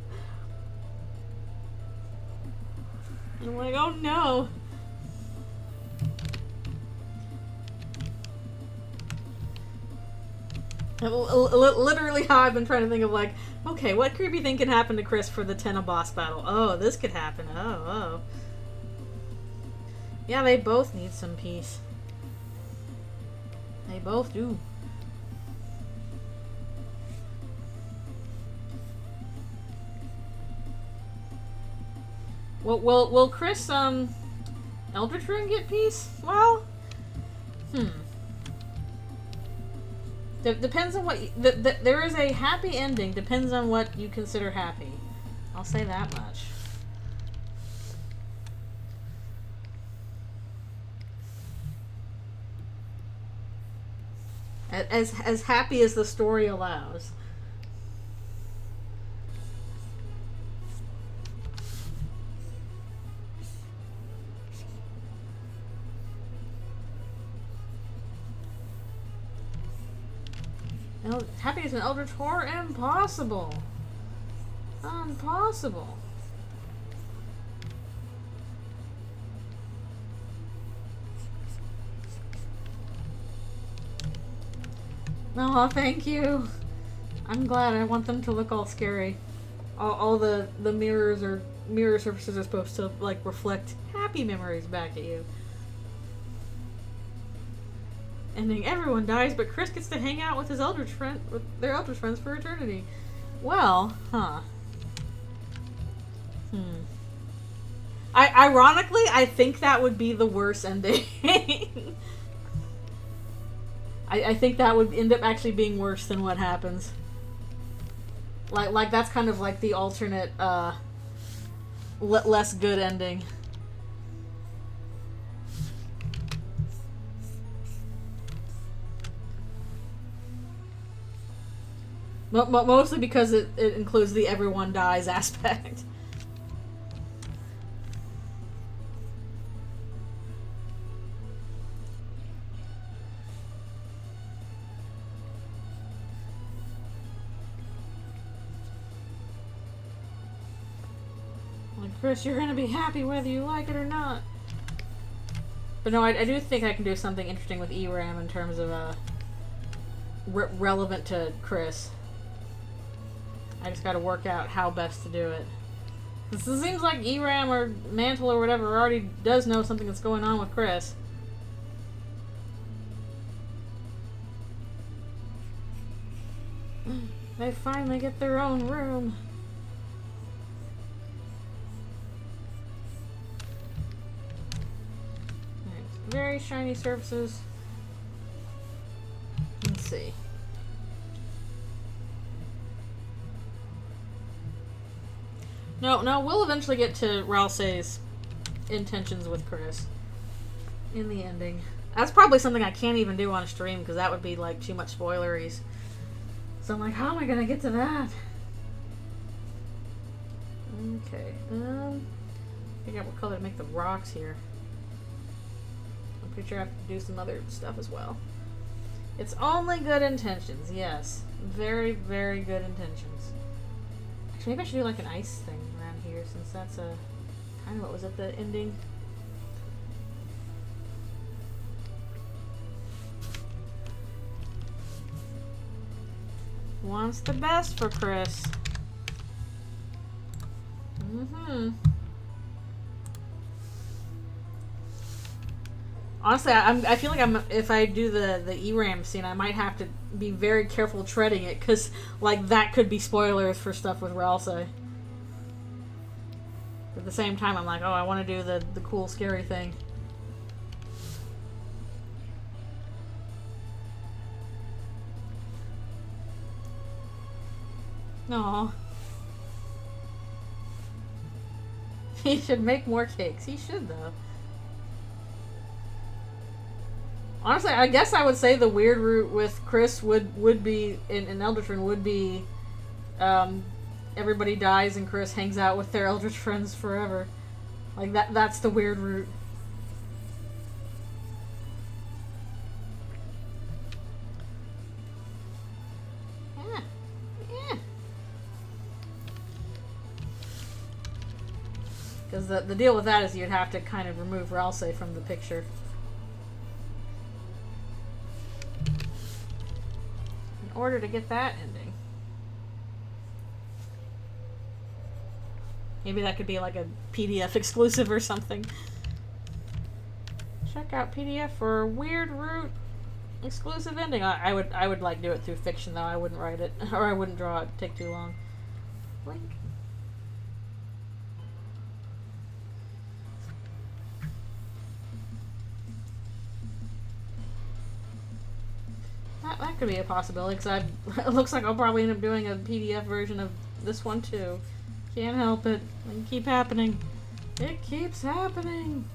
I'm like, oh no. Literally how I've been trying to think of, like, okay, what creepy thing can happen to Chris for the Tenna boss battle? Oh, this could happen. Oh. Yeah, they both need some peace. They both do. Will Chris, Eldritchrune get peace? Well, depends on what there is a happy ending. Depends on what you consider happy. I'll say that much. As happy as the story allows. Happiness in Eldritch Horror? Impossible. Impossible. Oh, thank you. I'm glad. I want them to look all scary. All the mirrors or mirror surfaces are supposed to, like, reflect happy memories back at you. Ending, everyone dies, but Chris gets to hang out with his their Eldritch friends for eternity. Well, Ironically, I think that would be the worst ending. I think that would end up actually being worse than what happens. Like that's kind of like the alternate, less good ending. Mostly because it includes the everyone dies aspect. Like, Chris, you're gonna be happy whether you like it or not. But no, I do think I can do something interesting with ERAM in terms of relevant to Chris. I just gotta work out how best to do it. It seems like ERAM or Mantle or whatever already does know something that's going on with Chris. They finally get their own room. very shiny surfaces. Let's see. No, we'll eventually get to Ralsei's intentions with Chris in the ending. That's probably something I can't even do on a stream because that would be like too much spoileries. So I'm like, how am I gonna get to that? Okay, figure out what color to make the rocks here. I'm pretty sure I have to do some other stuff as well. It's only good intentions, yes. Very, very good intentions. Actually, maybe I should do like an ice thing around here since that's a kind of what was at the ending. Wants the best for Chris. Honestly, I feel like if I do the ERAM scene, I might have to be very careful treading it because like that could be spoilers for stuff with Ralsei. At the same time, I'm like, oh, I want to do the cool, scary thing. Aww. He should make more cakes. He should, though. Honestly, I guess I would say the weird route with Chris would be, in Eldritchrune, would be everybody dies and Chris hangs out with their Eldritch friends forever. Like, that's the weird route. Because the deal with that is you'd have to kind of remove Ralsei from the picture. In order to get that ending. Maybe that could be like a PDF exclusive or something. Check out PDF for weird root exclusive ending. I would like do it through fiction though. I wouldn't write it or I wouldn't draw it. It'd take too long. Link. That could be a possibility, because it looks like I'll probably end up doing a PDF version of this one too. Can't help it. It keep happening. It keeps happening.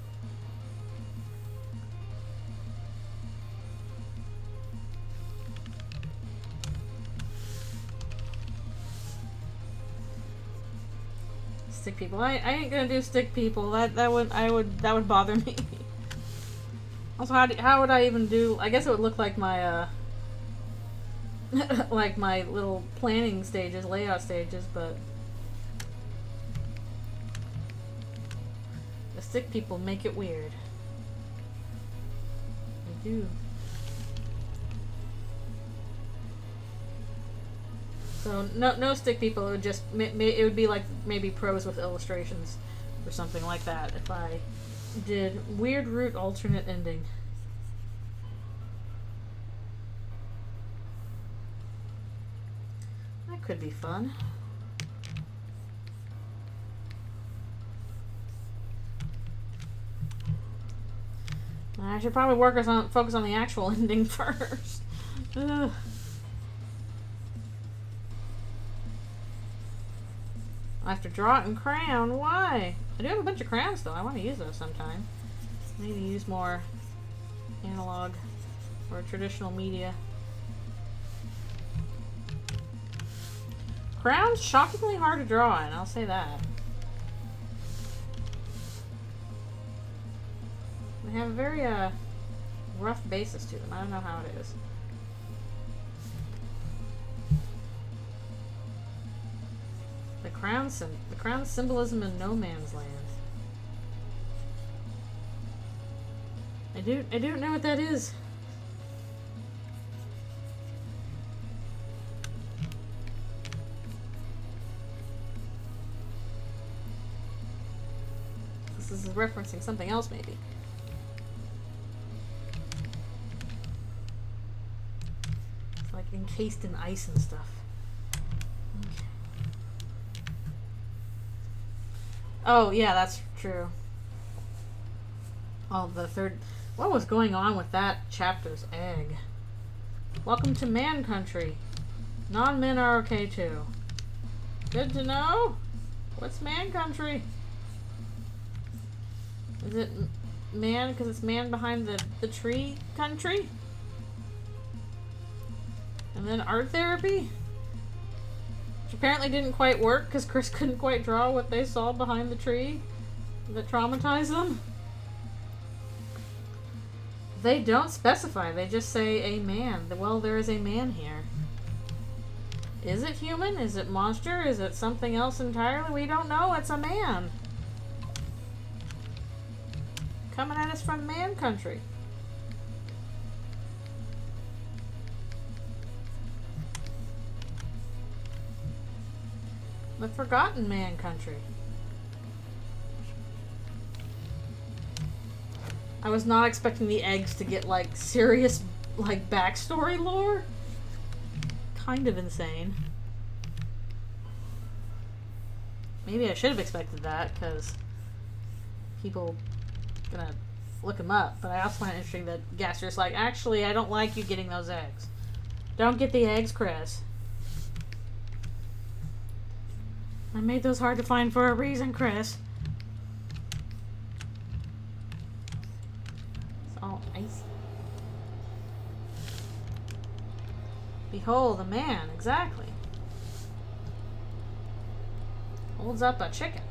Stick people. I ain't gonna do stick people. That would bother me. Also, how would I even do? I guess it would look like my like my little planning stages, layout stages, but the stick people make it weird. They do. So no stick people. It would just it would be like maybe prose with illustrations or something like that if I did weird root alternate ending. Could be fun. I should probably focus on the actual ending first. Ugh. I have to draw it in crayon. Why? I do have a bunch of crayons though. I want to use those sometime. I need to use more analog or traditional media. Crayon's shockingly hard to draw in, I'll say that. They have a very rough basis to them. I don't know how it is. The crown symbolism in no man's land. I don't know what that is. This is referencing something else, maybe. It's like encased in ice and stuff. Okay. Oh, yeah, that's true. Oh, the third... What was going on with that chapter's egg? Welcome to man country. Non-men are okay too. Good to know. What's man country? Is it man because it's man behind the tree country? And then art therapy? Which apparently didn't quite work because Chris couldn't quite draw what they saw behind the tree that traumatized them. They don't specify. They just say a man. Well, there is a man here. Is it human? Is it monster? Is it something else entirely? We don't know. It's a man. Coming at us from man country. The forgotten man country. I was not expecting the eggs to get, like, serious, like, backstory lore. Kind of insane. Maybe I should have expected that, because people gonna look them up. But I also find it interesting that Gaster's like, actually, I don't like you getting those eggs. Don't get the eggs, Chris. I made those hard to find for a reason, Chris. All icy. Behold, a man, exactly. Holds up a chicken.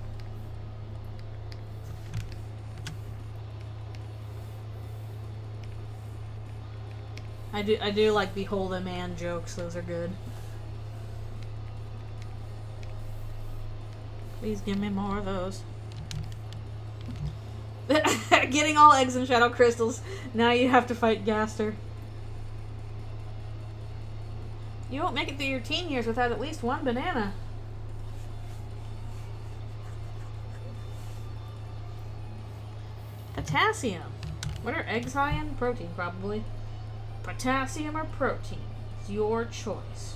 I do like behold a man jokes, those are good. Please give me more of those. Getting all eggs and shadow crystals. Now you have to fight Gaster. You won't make it through your teen years without at least one banana. Potassium. What are eggs high in? Protein, probably. Potassium or protein. It's your choice.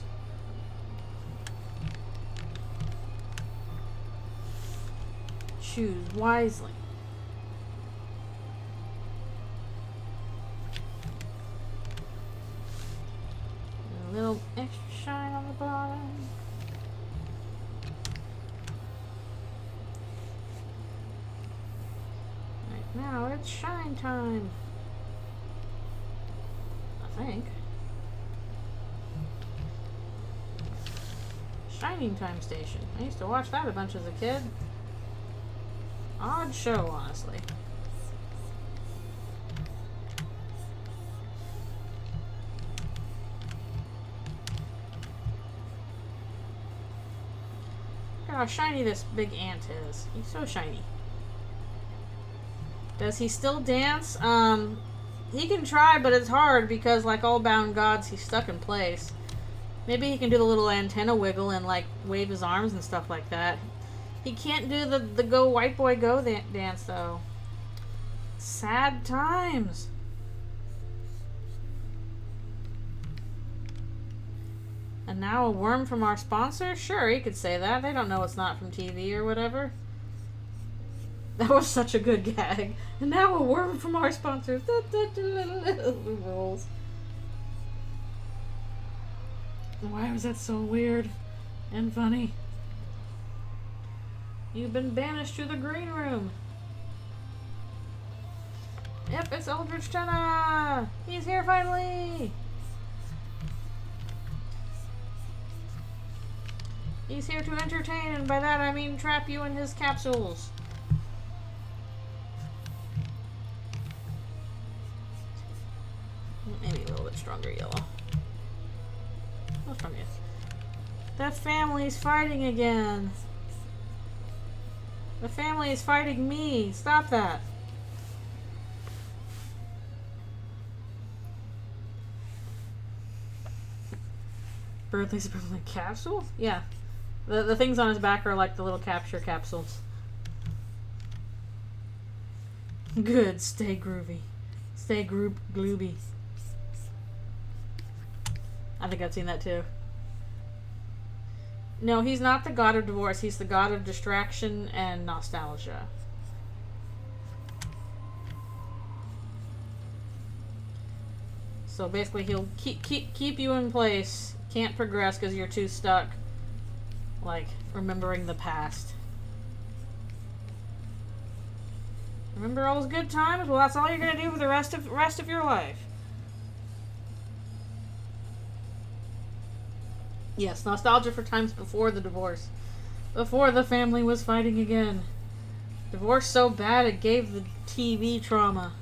Choose wisely. A little extra shine on the bottom. Right now it's shine time. I think. Shining Time Station. I used to watch that a bunch as a kid. Odd show, honestly. Look how shiny this big ant is. He's so shiny. Does he still dance? He can try, but it's hard because, like all bound gods, he's stuck in place. Maybe he can do the little antenna wiggle and, like, wave his arms and stuff like that. He can't do the go white boy go dance, though. Sad times. And now a worm from our sponsor? Sure, he could say that. They don't know it's not from TV or whatever. That was such a good gag. And now a worm from our sponsor. Rules. Why was that so weird and funny? You've been banished to the green room. Yep, it's Eldritchrune. He's here finally. He's here to entertain, and by that I mean trap you in his capsules. Maybe a little bit stronger yellow. What's from you? That family's fighting again. The family is fighting me. Stop that. Birthley's permanent capsule? Yeah. The things on his back are like the little capture capsules. Good. Stay groovy. Stay glooby. I think I've seen that too. No, he's not the god of divorce. He's the god of distraction and nostalgia. So basically he'll keep you in place. Can't progress because you're too stuck, like, remembering the past. Remember all those good times? Well, that's all you're gonna do for the rest of your life. Yes, nostalgia for times before the divorce. Before the family was fighting again. Divorce so bad it gave the TV trauma.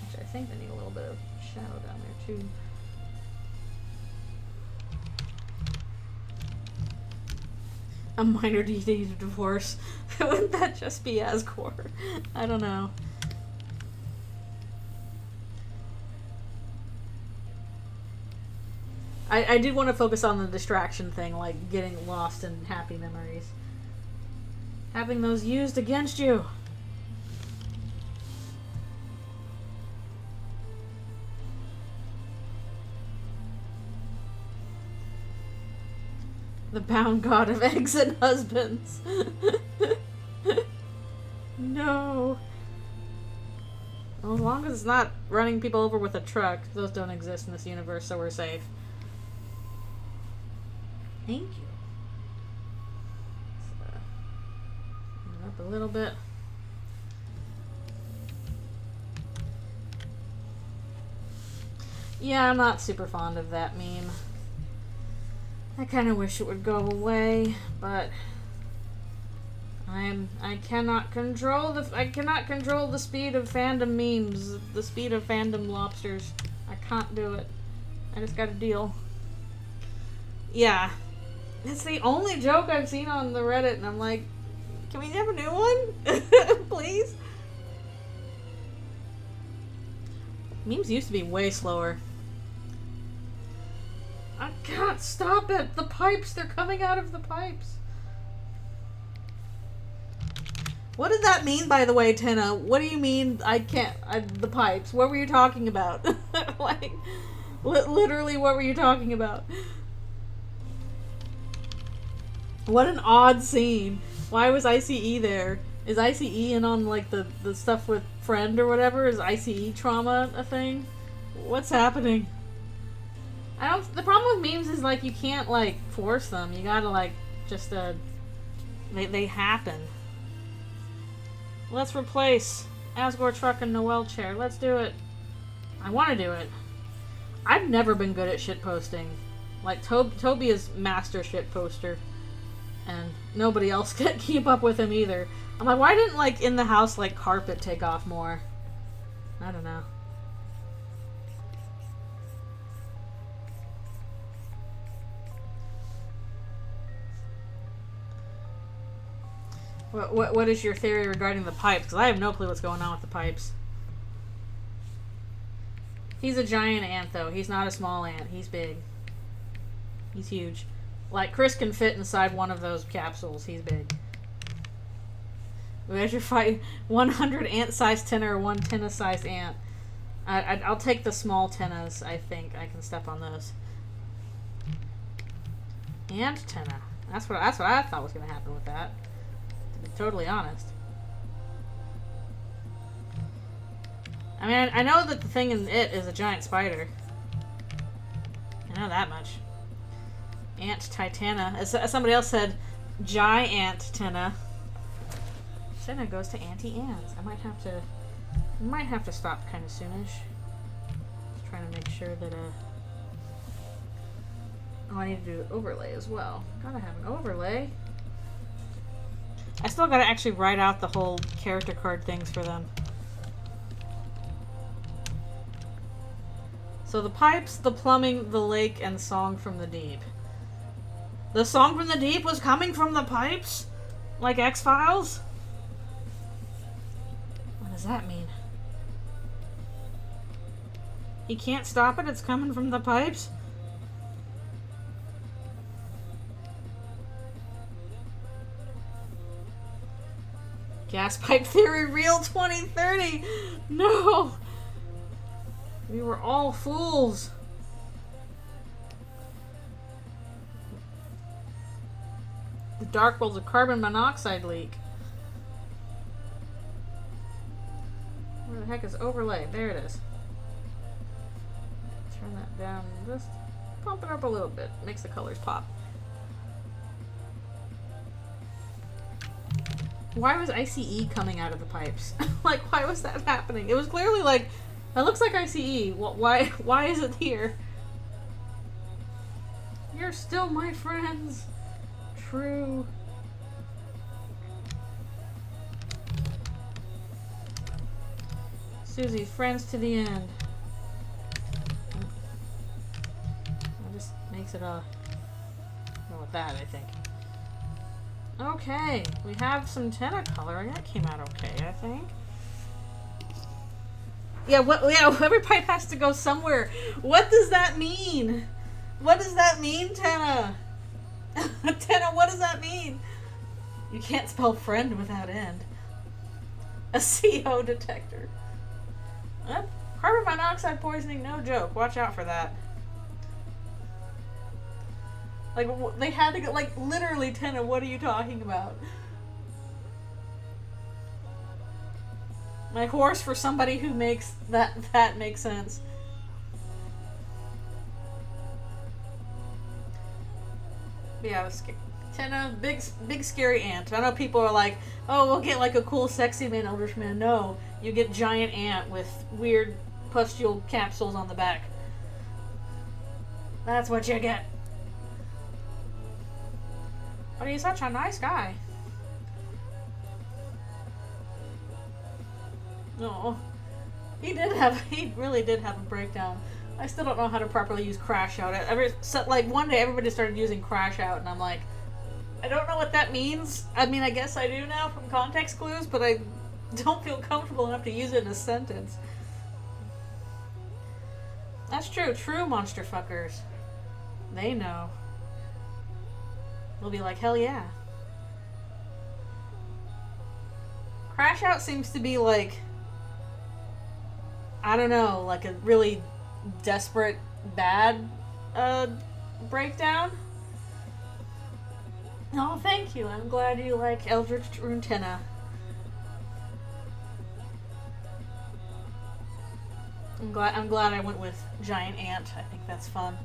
Actually, I think they need a little bit of shadow down there too. A minor deed of divorce. Wouldn't that just be Asgore? I don't know. I did want to focus on the distraction thing, like getting lost in happy memories. Having those used against you. The bound god of eggs and husbands. No. Well, as long as it's not running people over with a truck, those don't exist in this universe, so we're safe. Thank you. Up a little bit. Yeah, I'm not super fond of that meme. I kind of wish it would go away, but I cannot control the speed of fandom memes, the speed of fandom lobsters. I can't do it. I just gotta deal. Yeah. It's the only joke I've seen on the Reddit, and I'm like, can we have a new one? Please? Memes used to be way slower. I can't stop it! The pipes! They're coming out of the pipes! What did that mean, by the way, Tina? What do you mean the pipes? What were you talking about? Like, literally, what were you talking about? What an odd scene. Why was ICE there? Is ICE in on, like, the stuff with Friend or whatever? Is ICE trauma a thing? What's happening? The problem with memes is, like, you can't, like, force them. You gotta, like, just, they happen. Let's replace Asgore truck and Noelle chair. Let's do it. I want to do it. I've never been good at shitposting. Like, Toby is master shitposter. And nobody else can keep up with him either. I'm like, why didn't, like, in the house, like, carpet take off more? I don't know. What is your theory regarding the pipes? Because I have no clue what's going on with the pipes. He's a giant ant, though. He's not a small ant. He's big. He's huge. Like, Chris can fit inside one of those capsules. He's big. We should fight 100 ant-sized Tenna or 1 Tenna-sized ant. I'll take the small Tennas, I think. I can step on those. And Tenna. That's what I thought was going to happen with that. To be totally honest. I mean, I know that the thing in it is a giant spider. I know that much. Ant Titana. As somebody else said, giant Tenna. Tenna goes to anti-ants. I might have to stop kind of soonish. Just trying to make sure that oh, I need to do an overlay as well. Gotta have an overlay. I still gotta actually write out the whole character card things for them. So the pipes, the plumbing, the lake, and Song from the Deep. The Song from the Deep was coming from the pipes? Like X-Files? What does that mean? He can't stop it? It's coming from the pipes? Gas pipe theory real 2030! No! We were all fools. The dark world's a carbon monoxide leak. Where the heck is overlay? There it is. Turn that down. Just pump it up a little bit. Makes the colors pop. Why was ICE coming out of the pipes? Like, why was that happening? It was clearly like, that looks like ICE. Why is it here? You're still my friends. True. Susie's friends to the end. That just makes it go with that, I think. Okay, we have some Tenna coloring. That came out okay, I think. Yeah, every pipe has to go somewhere. What does that mean? What does that mean, Tenna? Tenna, what does that mean? You can't spell friend without end. A CO detector. Carbon monoxide poisoning, no joke. Watch out for that. Like, they had to go, like, literally, Tenna, what are you talking about? My horse for somebody who makes that makes sense. But yeah, Tenna, big scary ant. I know people are like, oh, we'll get like a cool sexy man, Eldritchrune. No, you get giant ant with weird pustule capsules on the back. That's what you get. But he's such a nice guy. No, he really did have a breakdown. I still don't know how to properly use crash out. Like one day everybody started using crash out, and I'm like, I don't know what that means. I mean, I guess I do now from context clues, but I don't feel comfortable enough to use it in a sentence. That's true. True monster fuckers. They know. They'll be like, hell yeah. Crash out seems to be like, I don't know, like a really desperate, bad breakdown. Oh, thank you. I'm glad you like Eldritchrune Tenna. I'm glad I went with giant ant. I think that's fun.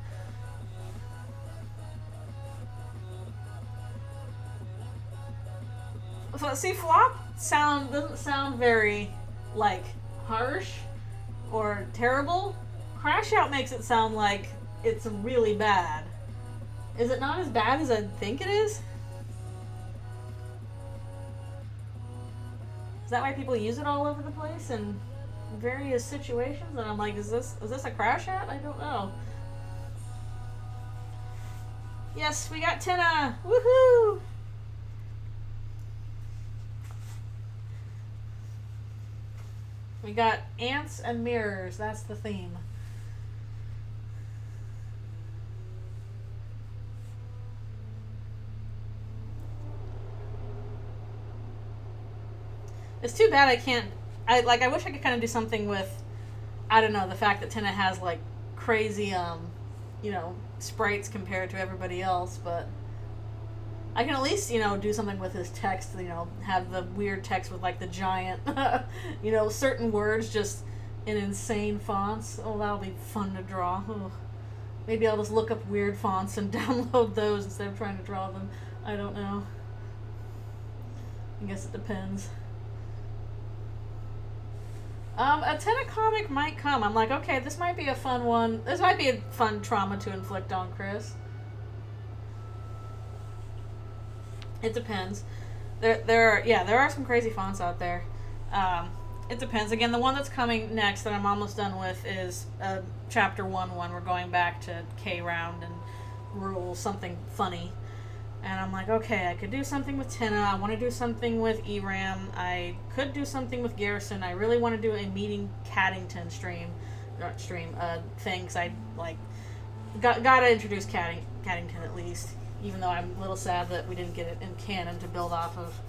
So, see, flop doesn't sound very, like, harsh or terrible. Crash out makes it sound like it's really bad. Is it not as bad as I think it is? Is that why people use it all over the place in various situations? And I'm like, is this a crash out? I don't know. Yes, we got Tenna! Woohoo! We got ants and mirrors. That's the theme. It's too bad I can't. I wish I could kind of do something with, I don't know, the fact that Tenna has like crazy, sprites compared to everybody else, but I can at least, do something with his text, have the weird text with like the giant, certain words just in insane fonts. Oh, that'll be fun to draw. Oh. Maybe I'll just look up weird fonts and download those instead of trying to draw them. I don't know. I guess it depends. A Tenna comic might come. I'm like, okay, this might be a fun one. This might be a fun trauma to inflict on Chris. It depends. There are some crazy fonts out there. It depends. Again, the one that's coming next that I'm almost done with is Chapter 1. We're going back to K-Round and rules, something funny. And I'm like, okay, I could do something with Tenna. I want to do something with ERAM. I could do something with Garrison. I really want to do a meeting Caddington thing, because I, gotta introduce Caddington at least. Even though I'm a little sad that we didn't get it in canon to build off of.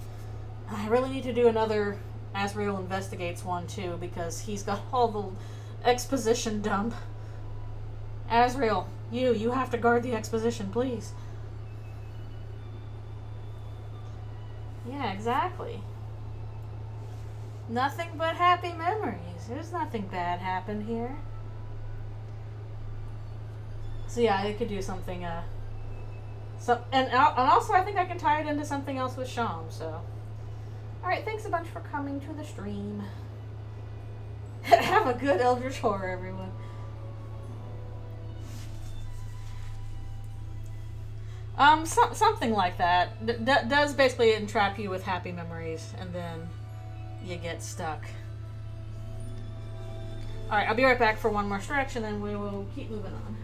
I really need to do another Asriel Investigates one, too, because he's got all the exposition dump. Asriel, you have to guard the exposition, please. Yeah, exactly. Nothing but happy memories. There's nothing bad happened here. So yeah, I could do something, and also I think I can tie it into something else with Sham, so. Alright, thanks a bunch for coming to the stream. Have a good Eldritch Horror, everyone. Something like that. Does basically entrap you with happy memories, and then you get stuck. Alright, I'll be right back for one more stretch, and then we will keep moving on.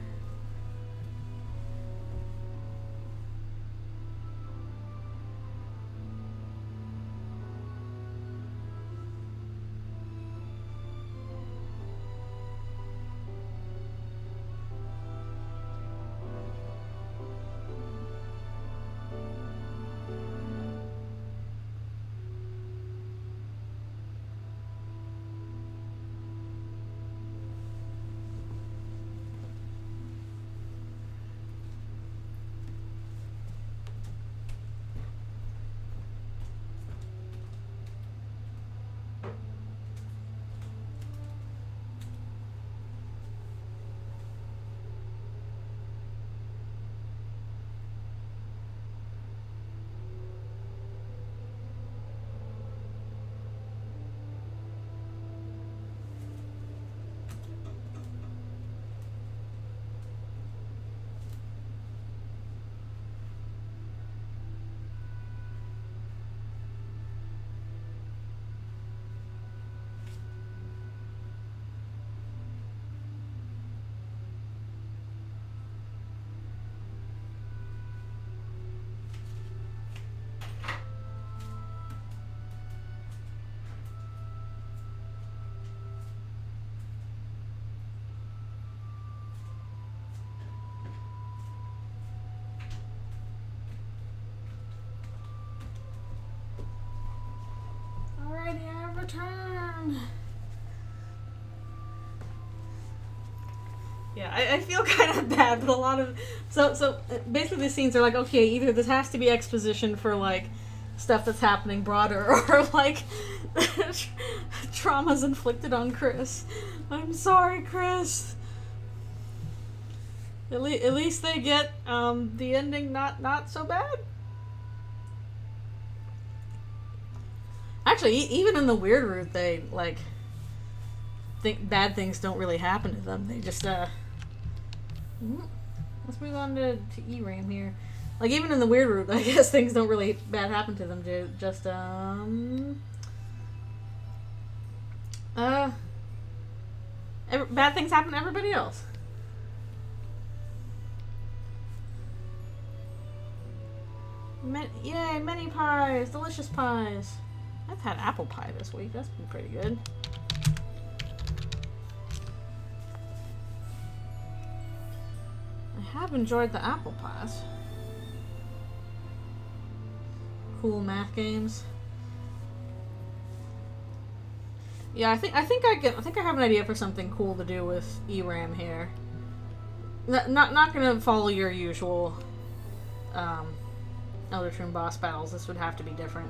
Alrighty, I return. Yeah, I feel kind of bad, but a lot of so basically the scenes are like, okay, either this has to be exposition for like stuff that's happening broader, or like traumas inflicted on Chris. I'm sorry, Chris. At least they get the ending not so bad. Actually, even in the weird route, they like think bad things don't really happen to them. They just let's move on to E-Ram here. Like even in the weird route, I guess things don't really bad happen to them. Just bad things happen to everybody else. Yay, many pies, delicious pies. I've had apple pie this week. That's been pretty good. I have enjoyed the apple pies. Cool math games. Yeah, I think I have an idea for something cool to do with E-Ram here. Not gonna follow your usual Eldritchrune boss battles. This would have to be different.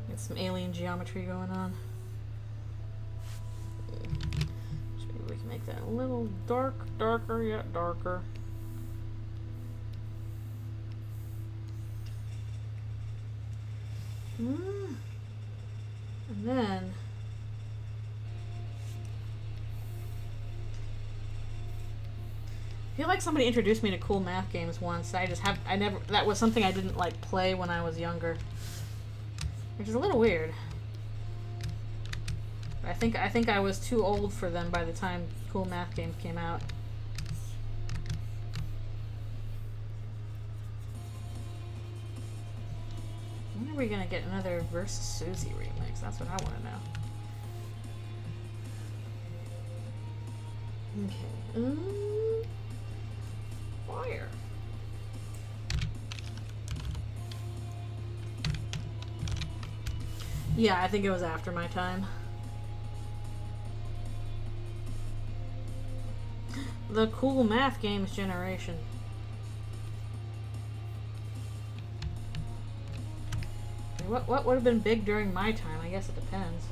Get some alien geometry going on. Maybe we can make that a little darker, yet darker. And then I feel like somebody introduced me to cool math games once. That was something I didn't like play when I was younger, which is a little weird. I think I was too old for them by the time cool math games came out. When are we gonna get another Versus Susie remix? That's what I want to know. Okay. Fire. Yeah, I think it was after my time. The cool math games generation. What would have been big during my time? I guess it depends.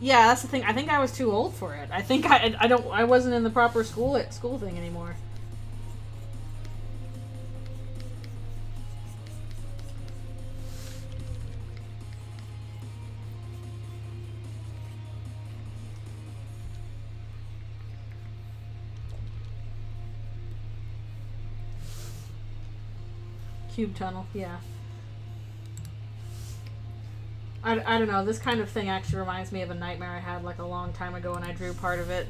Yeah, that's the thing. I think I was too old for it. I think I wasn't in the proper school thing anymore. Cube tunnel, yeah. I don't know. This kind of thing actually reminds me of a nightmare I had like a long time ago when I drew part of it.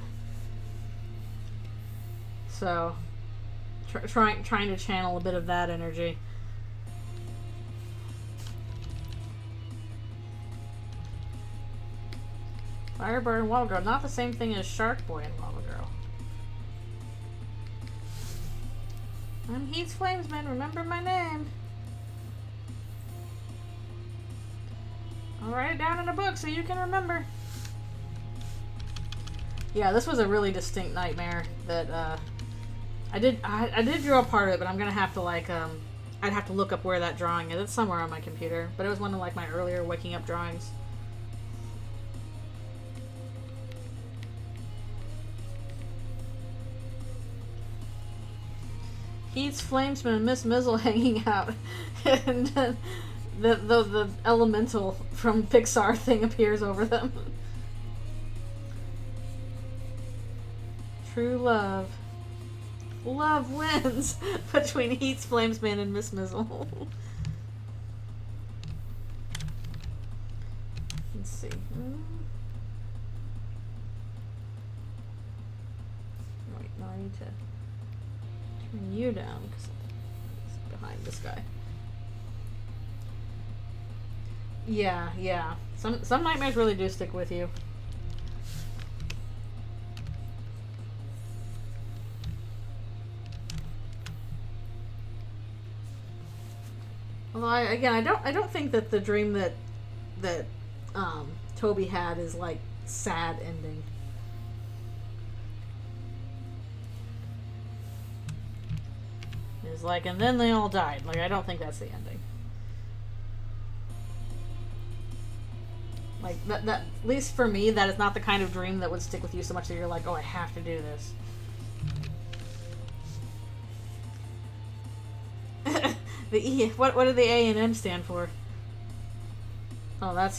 So, trying to channel a bit of that energy. Firebird and Waddle Girl, not the same thing as Shark Boy and Waddle Girl. I'm Heat's Flamesman, remember my name. I'll write it down in a book so you can remember. Yeah, this was a really distinct nightmare that I did draw a part of it, but I'm gonna have to like I'd have to look up where that drawing is. It's somewhere on my computer, but it was one of like my earlier waking up drawings. Heat's Flamesman and Miss Mizzle hanging out, and then the elemental from Pixar thing appears over them. True love. Love wins between Heat's Flamesman and Miss Mizzle. Let's see. Wait, no, I need to turn you down because it's behind this guy. Yeah. Some nightmares really do stick with you. Although I don't think that the dream that Toby had is like sad ending. It's like, and then they all died. Like, I don't think that's the ending. Like that at least for me, that is not the kind of dream that would stick with you so much that you're like, oh, I have to do this. The E, what do the A and M stand for? Oh, that's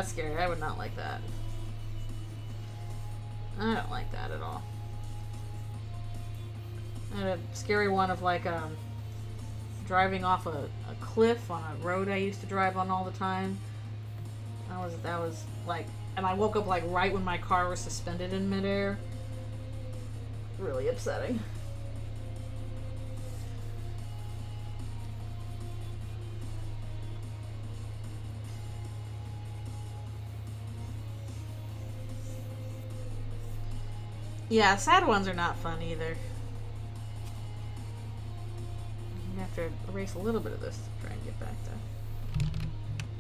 scary. I would not like that. I don't like that at all. I had a scary one of like driving off a cliff on a road I used to drive on all the time. That was like, and I woke up like right when my car was suspended in midair. Really upsetting. Yeah, sad ones are not fun either. I'm gonna have to erase a little bit of this to try and get back to...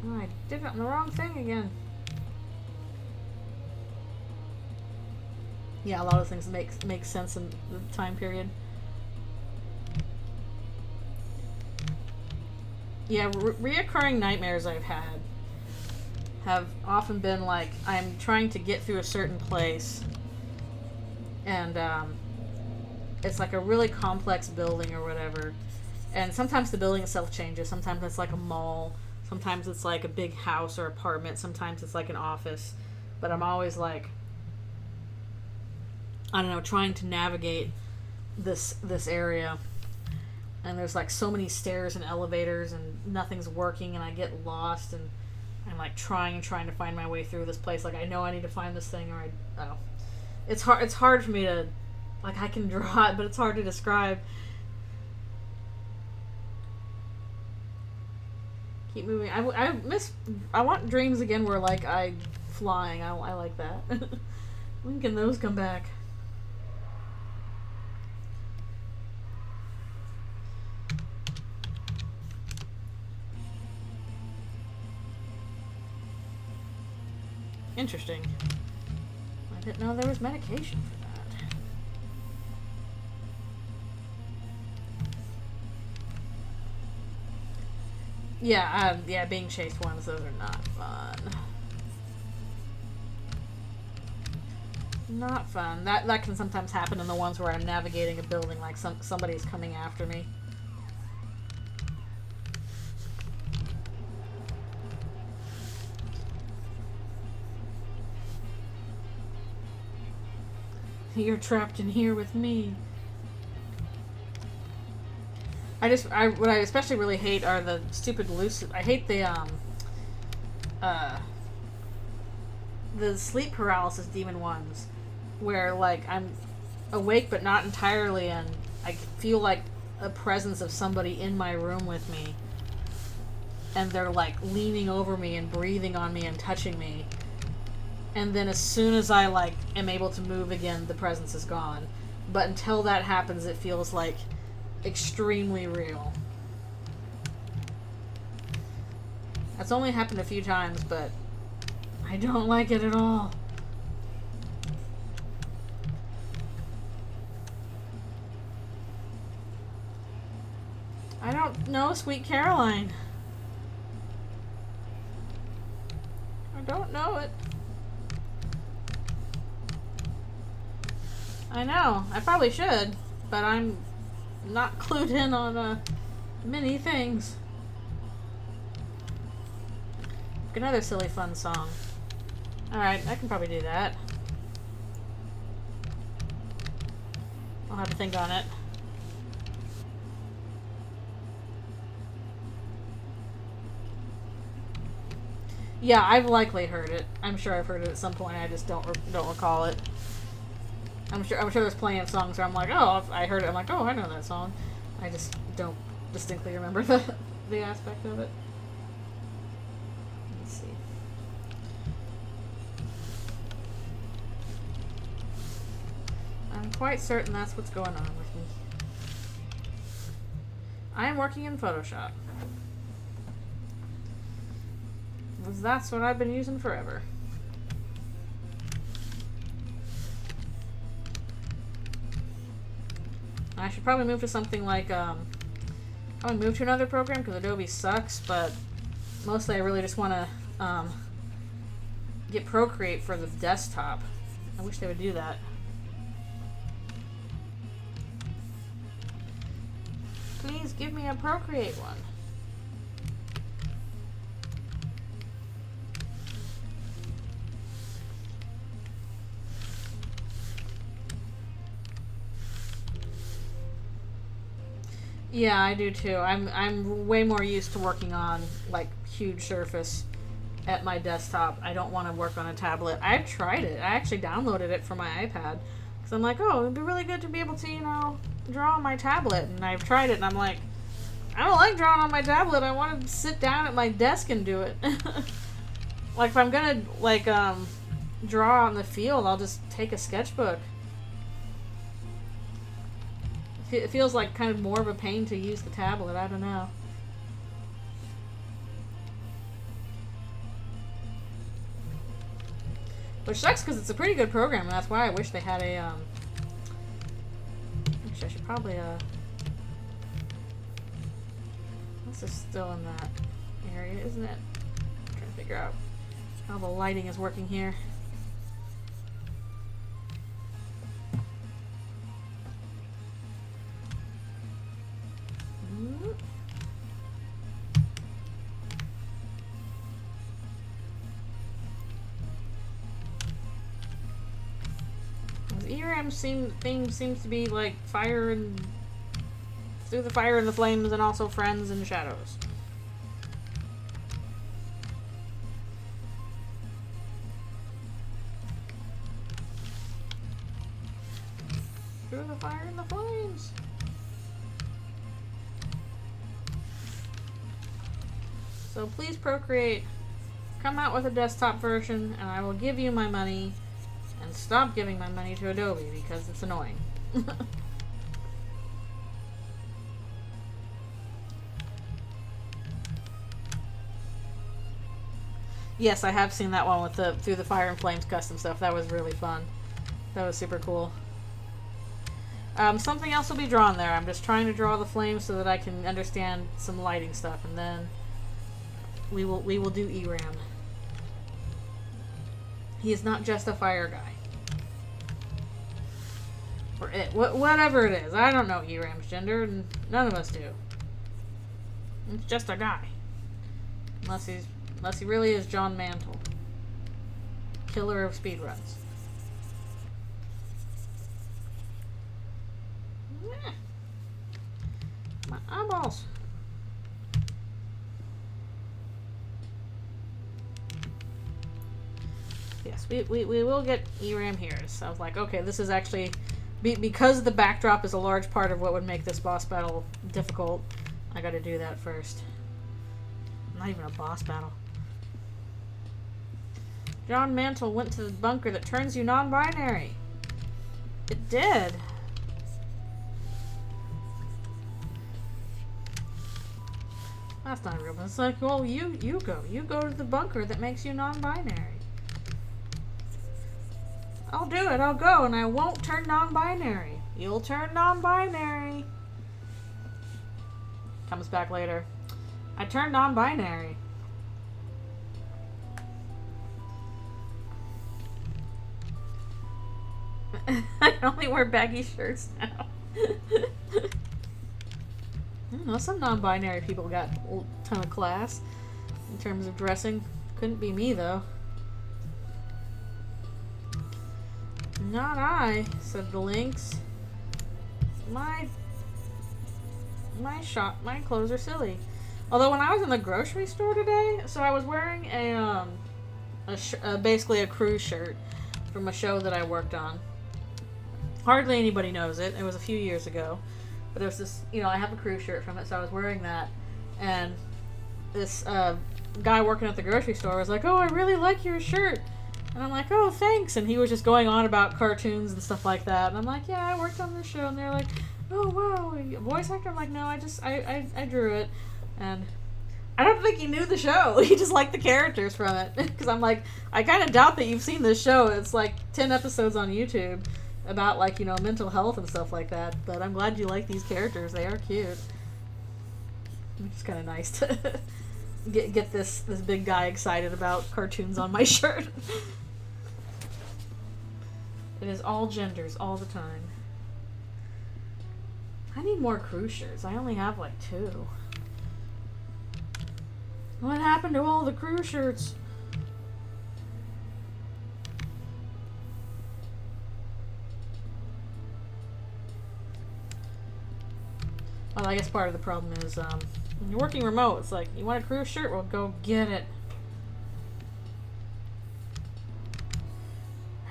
Oh, I did it on the wrong thing again. Yeah, a lot of things make sense in the time period. Yeah, reoccurring nightmares I've had have often been like, I'm trying to get through a certain place, and it's like a really complex building or whatever, and sometimes the building itself changes. Sometimes it's like a mall, sometimes it's like a big house or apartment, sometimes it's like an office, but I'm always like, I don't know, trying to navigate this area, and there's like so many stairs and elevators and nothing's working, and I get lost, and I'm like trying to find my way through this place. Like, I know I need to find this thing, or it's hard for me to, like, I can draw it, but it's hard to describe. Keep moving. I want dreams again where like I'm flying. I like that. When can those come back? Interesting. I didn't know there was medication for that. Yeah, being chased ones, those are not fun. Not fun. That can sometimes happen in the ones where I'm navigating a building, like somebody's coming after me. You're trapped in here with me. What I especially really hate are the stupid lucid. I hate the sleep paralysis demon ones, where like I'm awake but not entirely, and I feel like a presence of somebody in my room with me, and they're like leaning over me and breathing on me and touching me, and then as soon as I like am able to move again, the presence is gone. But until that happens, it feels like extremely real. That's only happened a few times, but I don't like it at all. I don't know, Sweet Caroline. I don't know it. I know. I probably should, but I'm not clued in on many things. Another silly fun song. Alright, I can probably do that. I'll have to think on it. Yeah, I've likely heard it. I'm sure I've heard it at some point. I just don't recall it. I'm sure there's plenty of songs where I'm like, oh, if I heard it, I'm like, oh, I know that song. I just don't distinctly remember the aspect of it. Let's see. I'm quite certain that's what's going on with me. I am working in Photoshop. Because that's what I've been using forever. I should probably move to something like, probably move to another program because Adobe sucks, but mostly I really just want to get Procreate for the desktop. I wish they would do that. Please give me a Procreate one. Yeah, I do too. I'm way more used to working on like huge surface at my desktop. I don't want to work on a tablet. I've tried it. I actually downloaded it for my iPad because I'm like, oh, it'd be really good to be able to, you know, draw on my tablet. And I've tried it, and I'm like, I don't like drawing on my tablet. I want to sit down at my desk and do it. Like if I'm gonna like draw on the field, I'll just take a sketchbook. It feels like kind of more of a pain to use the tablet. I don't know. Which sucks because it's a pretty good program, and that's why I wish they had a, actually, I should probably, this is still in that area, isn't it? I'm trying to figure out how the lighting is working here. Thing seems to be like fire and through the fire and the flames, and also friends and shadows. Through the fire and the flames. So please Procreate, come out with a desktop version, and I will give you my money. And stop giving my money to Adobe because it's annoying. Yes, I have seen that one with the Through the Fire and Flames custom stuff. That was really fun. That was super cool. Something else will be drawn there. I'm just trying to draw the flames so that I can understand some lighting stuff, and then we will do ERAM. He is not just a fire guy. Or it, whatever it is. I don't know ERAM's gender, and none of us do. It's just a guy. Unless he really is John Mantle. Killer of speedruns. My eyeballs. Yes, we will get ERAM here. So I was like, okay, this is actually... because the backdrop is a large part of what would make this boss battle difficult, I gotta do that first. Not even a boss battle. John Mantle went to the bunker that turns you non-binary. It did. That's not real. It's like, well, you go. You go to the bunker that makes you non-binary. I'll do it. I'll go, and I won't turn non-binary. You'll turn non-binary. Comes back later. I turned non-binary. I only wear baggy shirts now. I don't know, some non-binary people got a ton of class in terms of dressing. Couldn't be me, though. Not I, said the Lynx. My clothes are silly. Although when I was in the grocery store today, so I was wearing basically a crew shirt from a show that I worked on. Hardly anybody knows it. It was a few years ago. But there was this, I have a crew shirt from it, so I was wearing that. And this guy working at the grocery store was like, oh, I really like your shirt. And I'm like, oh, thanks. And he was just going on about cartoons and stuff like that. And I'm like, yeah, I worked on this show. And they're like, oh, wow, voice actor? I'm like, no, I drew it. And I don't think he knew the show. He just liked the characters from it. Because I'm like, I kind of doubt that you've seen this show. It's like 10 episodes on YouTube about, like, mental health and stuff like that. But I'm glad you like these characters. They are cute. It's just kind of nice to get this big guy excited about cartoons on my shirt. It is all genders all the time. I need more crew shirts. I only have like 2. What happened to all the crew shirts? Well, I guess part of the problem is when you're working remote, it's like, you want a crew shirt? Well, go get it.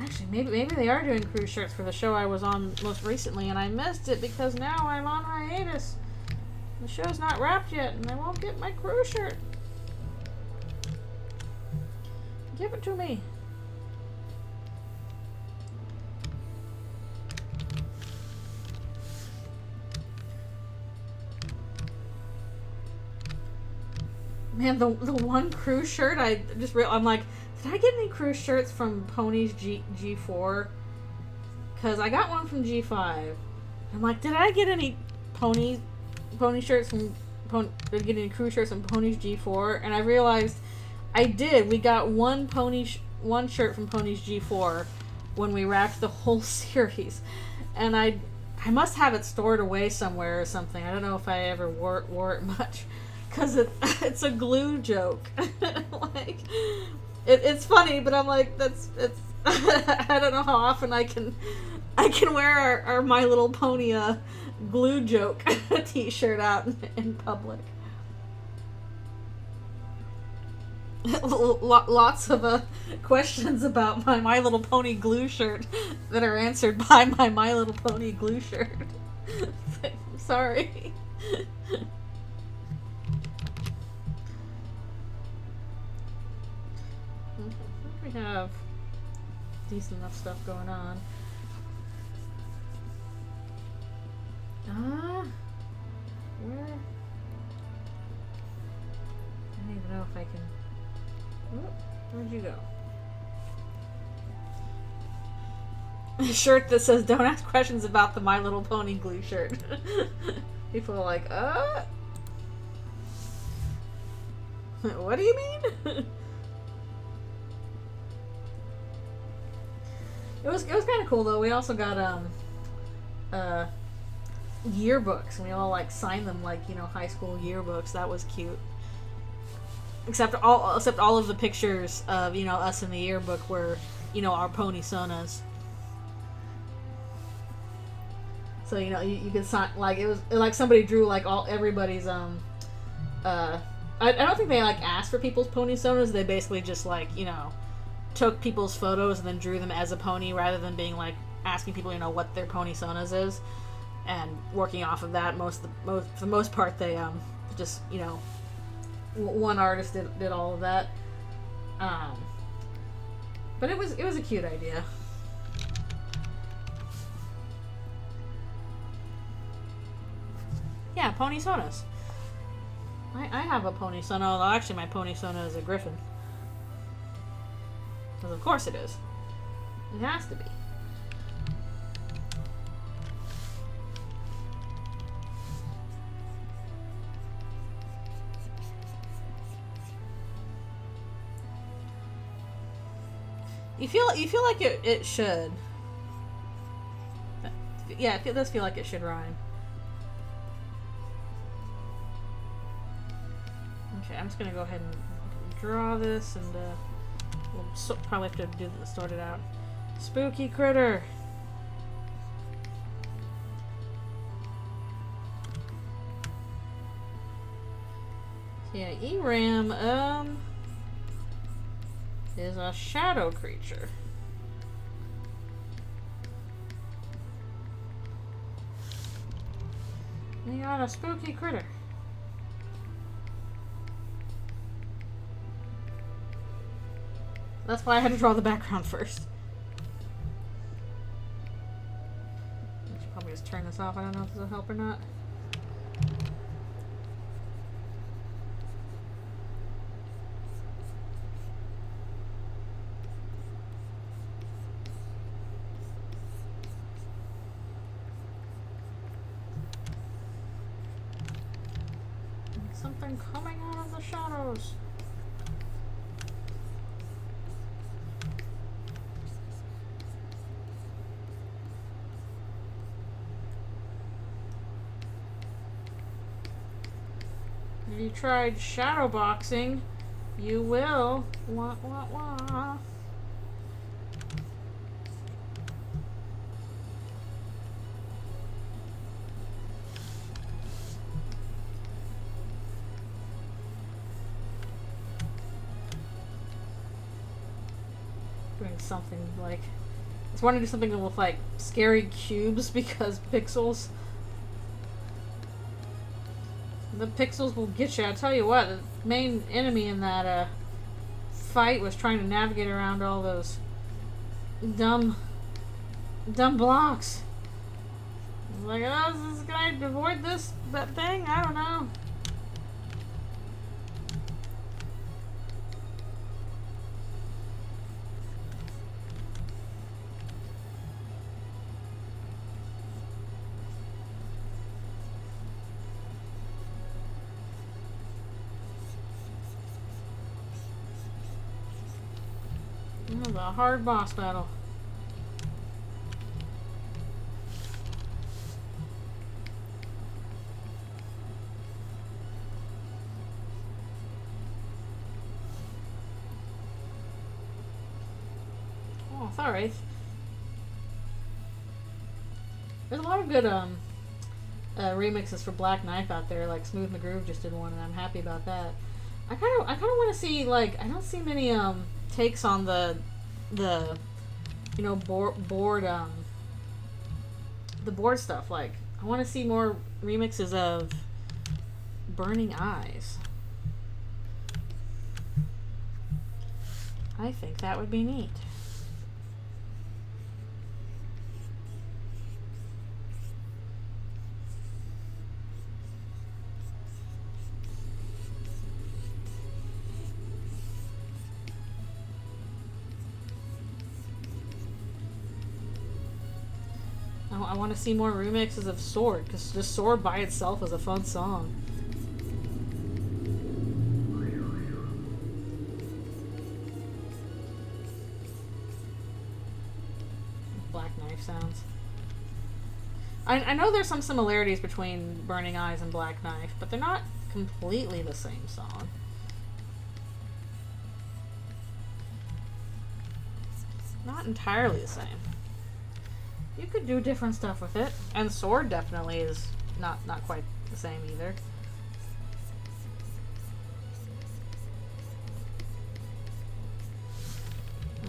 Actually, maybe they are doing crew shirts for the show I was on most recently, and I missed it because now I'm on hiatus. The show's not wrapped yet, and I won't get my crew shirt. Give it to me. Man, the one crew shirt I'm like, did I get any crew shirts from Pony's G4? Because I got one from G5. I'm like, did I get any pony shirts from did I get any crew shirts from Pony's G4? And I realized I did. We got one shirt from Pony's G4 when we wrapped the whole series, and I must have it stored away somewhere or something. I don't know if I ever wore it much. Because it's a glue joke. Like, it's funny, but I'm like, it's I don't know how often I can wear our My Little Pony glue joke t-shirt out in public. Lots of questions about my My Little Pony glue shirt that are answered by my Little Pony glue shirt. Sorry. We have decent enough stuff going on. Where? I don't even know if I can. Where'd you go? A shirt that says "Don't ask questions about the My Little Pony" glue shirt. People are like, What do you mean? It was kind of cool though. We also got yearbooks, and we all like signed them like, you know, high school yearbooks. That was cute. Except all of the pictures of, you know, us in the yearbook were, you know, our pony sonas. So, you know, you could sign, like, it was like somebody drew like everybody's I don't think they like asked for people's pony sonas. They basically just like, you know, took people's photos and then drew them as a pony, rather than being like asking people, you know, what their pony sonas is, and working off of that. For the most part, they just, you know, one artist did all of that. But it was a cute idea. Yeah, pony sonas. I have a pony sona, although actually my pony sona is a griffin. Because of course it is. It has to be. You feel like it should. Yeah, it does feel like it should rhyme. Okay, I'm just gonna go ahead and draw this, and we'll probably have to sort it out. Spooky critter. Yeah, ERAM is a shadow creature. We got a spooky critter. That's why I had to draw the background first. I should probably just turn this off. I don't know if this will help or not. Something coming out of the shadows. If you tried shadow boxing, you will. Wah, wah, wah. Doing something like, I just want to do something with like scary cubes, because pixels. The pixels will get you. I tell you what, the main enemy in that fight was trying to navigate around all those dumb blocks. I was like, oh, is this guy avoid that thing? I don't know. It was a hard boss battle. Oh, sorry. There's a lot of good remixes for Black Knife out there. Like Smooth McGroove just did one, and I'm happy about that. I kind of want to see, like, I don't see many takes on the you know, board the board stuff. Like, I want to see more remixes of Burning Eyes. I think that would be neat. I want to see more remixes of Sword, because just Sword by itself is a fun song. I know there's some similarities between Burning Eyes and Black Knife, but they're not completely the same song. Not entirely the same. You could do different stuff with it. And Sword definitely is not quite the same either.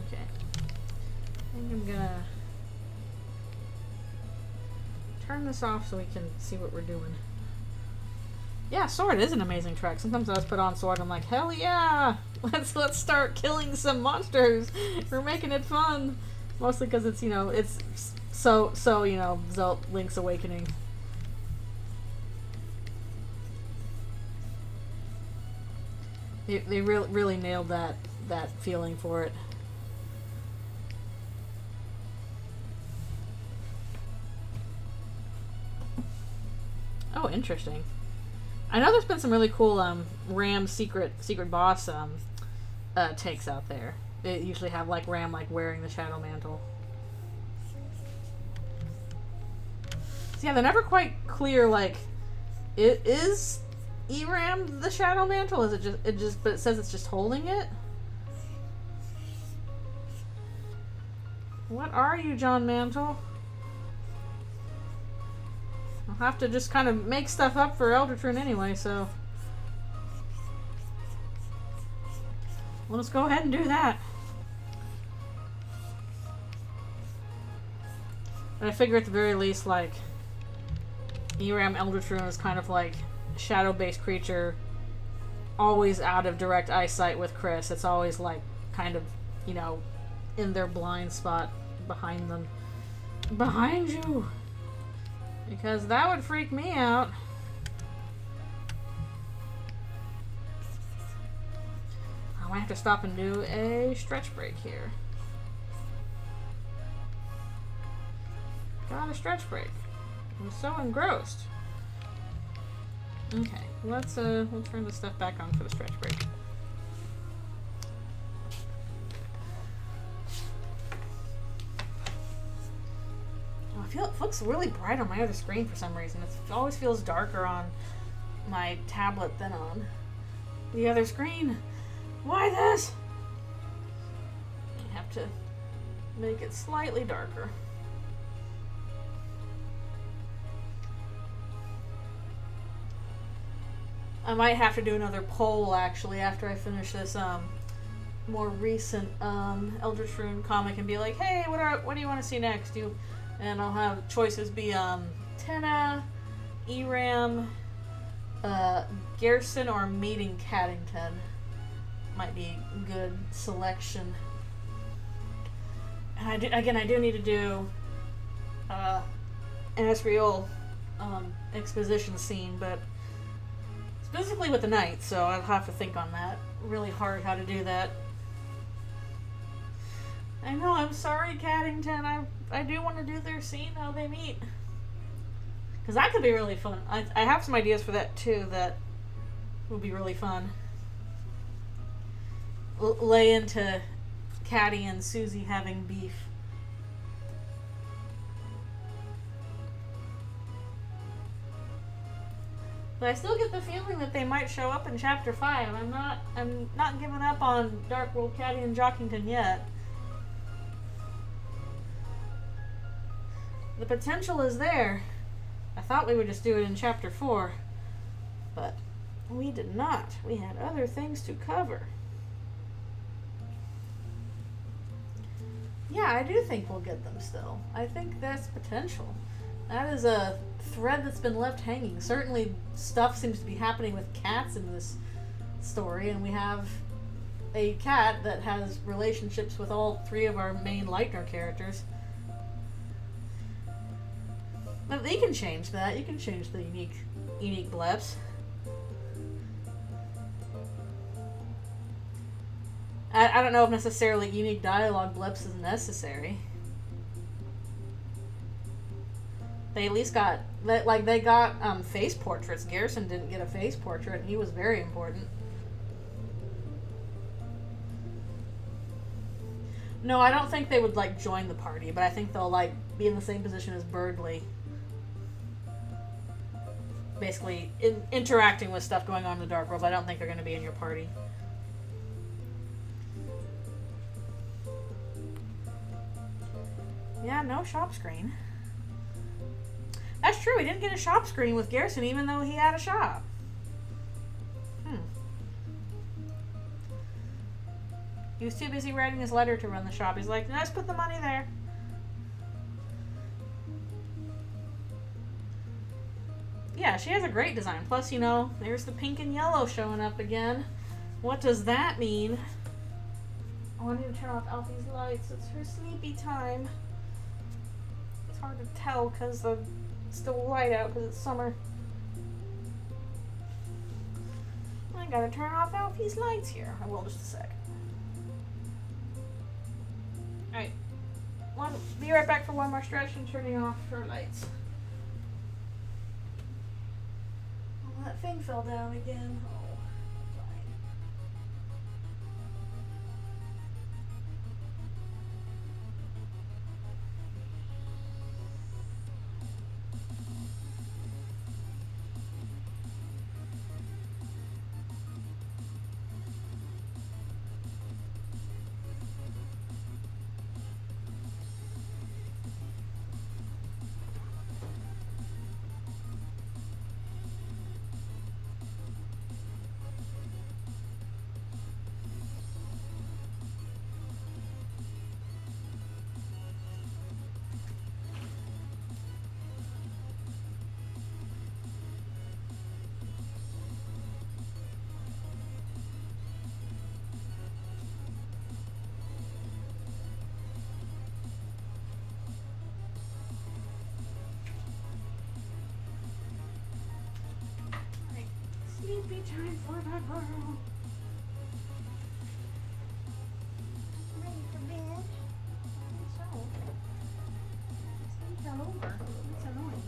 Okay. I think I'm gonna turn this off so we can see what we're doing. Yeah, Sword is an amazing track. Sometimes I just put on Sword and I'm like, hell yeah! Let's start killing some monsters! We're making it fun! Mostly because it's, you know, it's so you know, Link's Awakening. They really nailed that feeling for it. Oh, interesting. I know there's been some really cool Ram secret boss takes out there. They usually have like Ram like wearing the Shadow Mantle. So yeah, they're never quite clear. Like, is ERAM the Shadow Mantle? Is it just? But it says it's just holding it. What are you, John Mantle? I'll have to just kind of make stuff up for Eldritchrune anyway, so well, let's go ahead and do that. But I figure at the very least, like, ERAM Eldritchrune is kind of like shadow-based creature, always out of direct eyesight with Chris. It's always like kind of, you know, in their blind spot behind them. Behind you! Because that would freak me out. I might have to stop and do a stretch break here. Got a stretch break. I'm so engrossed. Okay, we'll turn this stuff back on for the stretch break. It looks really bright on my other screen for some reason. It always feels darker on my tablet than on the other screen. Why this? I have to make it slightly darker. I might have to do another poll actually after I finish this more recent Eldritchrune comic and be like, hey, what do you want to see next? And I'll have choices be Tenna, ERAM, Gerson, or Meeting Caddington. Might be a good selection. And I do need to do an Asriel exposition scene, but specifically with the Knights, so I'll have to think on that really hard how to do that. I know, I'm sorry, Caddington. I do want to do their scene, how they meet. Because that could be really fun. I have some ideas for that, too, that would be really fun. Lay into Caddy and Susie having beef. But I still get the feeling that they might show up in Chapter 5. I'm not giving up on Dark World Caddy and Jockington yet. The potential is there. I thought we would just do it in Chapter 4, but we did not. We had other things to cover. Yeah, I do think we'll get them still. I think that's potential. That is a thread that's been left hanging. Certainly stuff seems to be happening with cats in this story, and we have a cat that has relationships with all three of our main Leitner characters. But you can change that. You can change the unique bleps. I don't know if necessarily unique dialogue bleps is necessary. They at least got they got face portraits. Garrison didn't get a face portrait, and he was very important. No, I don't think they would join the party, but I think they'll be in the same position as Birdley. basically interacting with stuff going on in the Dark World. I don't think they're going to be in your party. Yeah, no shop screen. That's true, he didn't get a shop screen with Garrison even though he had a shop. He was too busy writing his letter to run the shop. He's like, let's put the money there. Yeah, she has a great design. Plus, you know, there's the pink and yellow showing up again. What does that mean? Oh, I need to turn off Alfie's lights. It's her sleepy time. It's hard to tell because it's still light out because it's summer. I gotta turn off Alfie's lights here. I will just a sec. Alright. Be right back for one more stretch and turning off her lights. Oh, that thing fell down again. Oh, fine. Sleepy time for the girl. Ready for bed? I think so. Sleep fell over. That's annoying.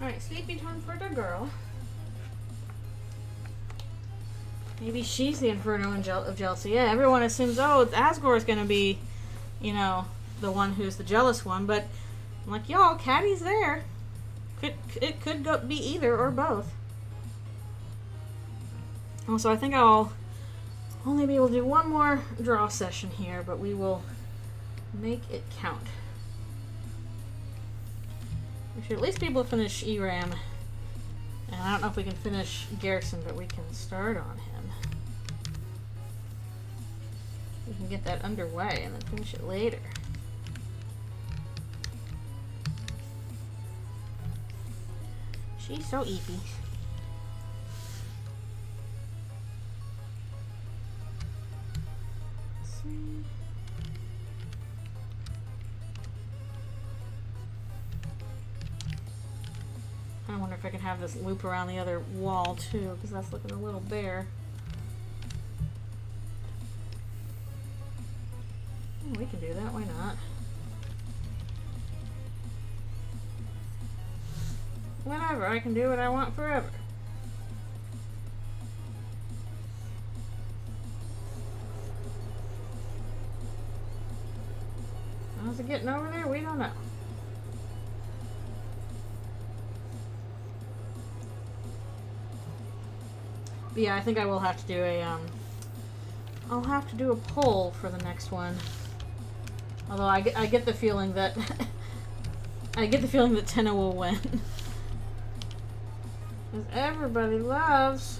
Alright, sleepy time for the girl. Maybe she's the Inferno of jealousy. Yeah, everyone assumes, oh, Asgore's gonna be, you know, the one who's the jealous one, but I'm like, y'all, Caddy's there. It could be either or both. Also, I think I'll only be able to do one more draw session here, but we will make it count. We should at least be able to finish Eram. And I don't know if we can finish Garrison, but we can start on him. We can get that underway and then finish it later. She's so eepy. Let's see. I wonder if I can have this loop around the other wall too, because that's looking a little bare. We can do that, why not? Whatever, I can do what I want forever. How's it getting over there? We don't know. But yeah, I think I will have to do a, I'll have to do a poll for the next one. Although I get the feeling that, I get the feeling that Tenna will win. Because everybody loves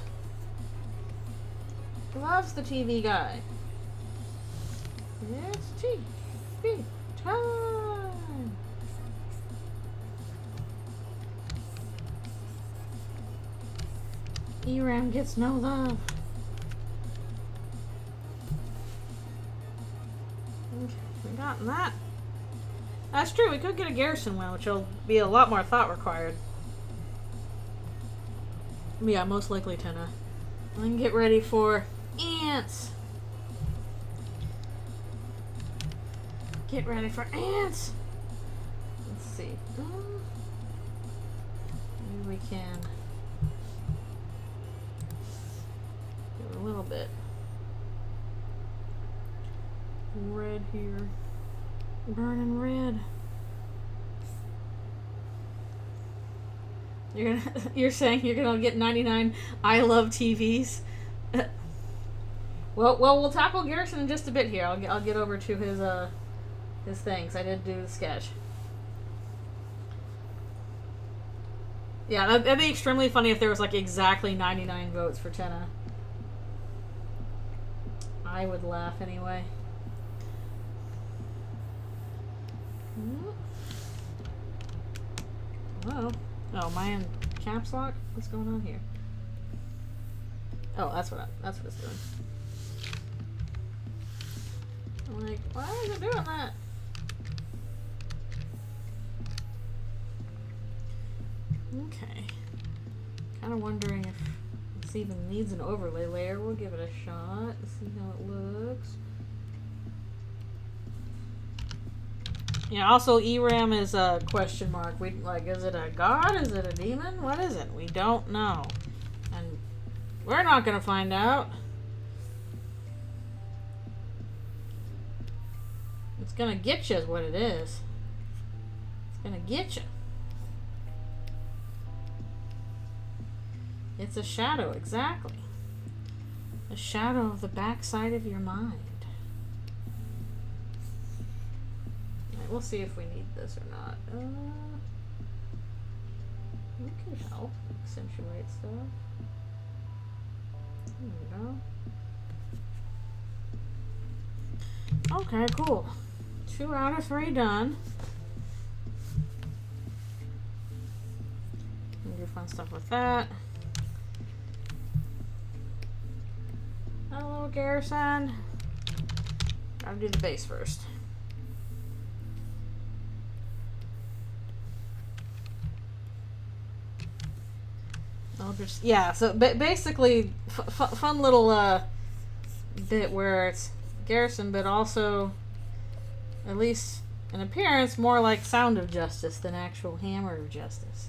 the TV guy. It's TV time! Eram gets no love. Okay, forgotten that. That's true, we could get a Garrison win, which will be a lot more thought required. Yeah, most likely Tenna. And then get ready for ants. Get ready for ants! Let's see. Maybe we can do a little bit red here. Burning red. You're saying you're gonna get 99 I love TVs? well, we'll tackle Garrison in just a bit here. I'll get over to his things. I did do the sketch. Yeah, that'd be extremely funny if there was like exactly 99 votes for Tenna. I would laugh anyway. Hello. Oh, am I in caps lock? What's going on here? Oh, that's what it's doing. I'm like, why is it doing that? Okay. Kind of wondering if this even needs an overlay layer. We'll give it a shot and see how it looks. Yeah, also ERAM is a question mark. Is it a god? Is it a demon? What is it? We don't know. And we're not gonna find out. It's gonna get you is what it is. It's gonna get you. It's a shadow, exactly. A shadow of the backside of your mind. We'll see if we need this or not. It could help accentuate stuff. There we go. Okay, cool. 2 out of 3 done. We can do fun stuff with that. Hello, Garrison. Gotta do the base first. Yeah, so basically, fun little bit where it's Garrison, but also, at least in appearance, more like Sound of Justice than actual Hammer of Justice.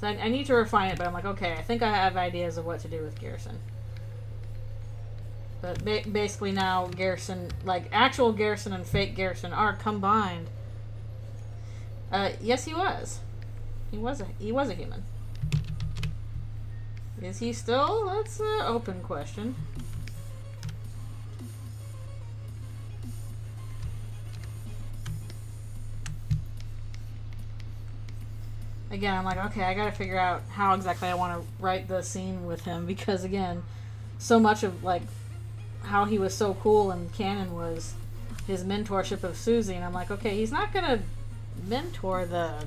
I need to refine it, but I'm like, okay, I think I have ideas of what to do with Garrison. But basically now, Garrison, like actual Garrison and fake Garrison are combined. Yes, he was. He was a human. Is he still? That's an open question. Again, I'm like, okay, I gotta figure out how exactly I want to write the scene with him, because again, so much of like how he was so cool and canon was his mentorship of Susie, and I'm like, okay, he's not gonna mentor the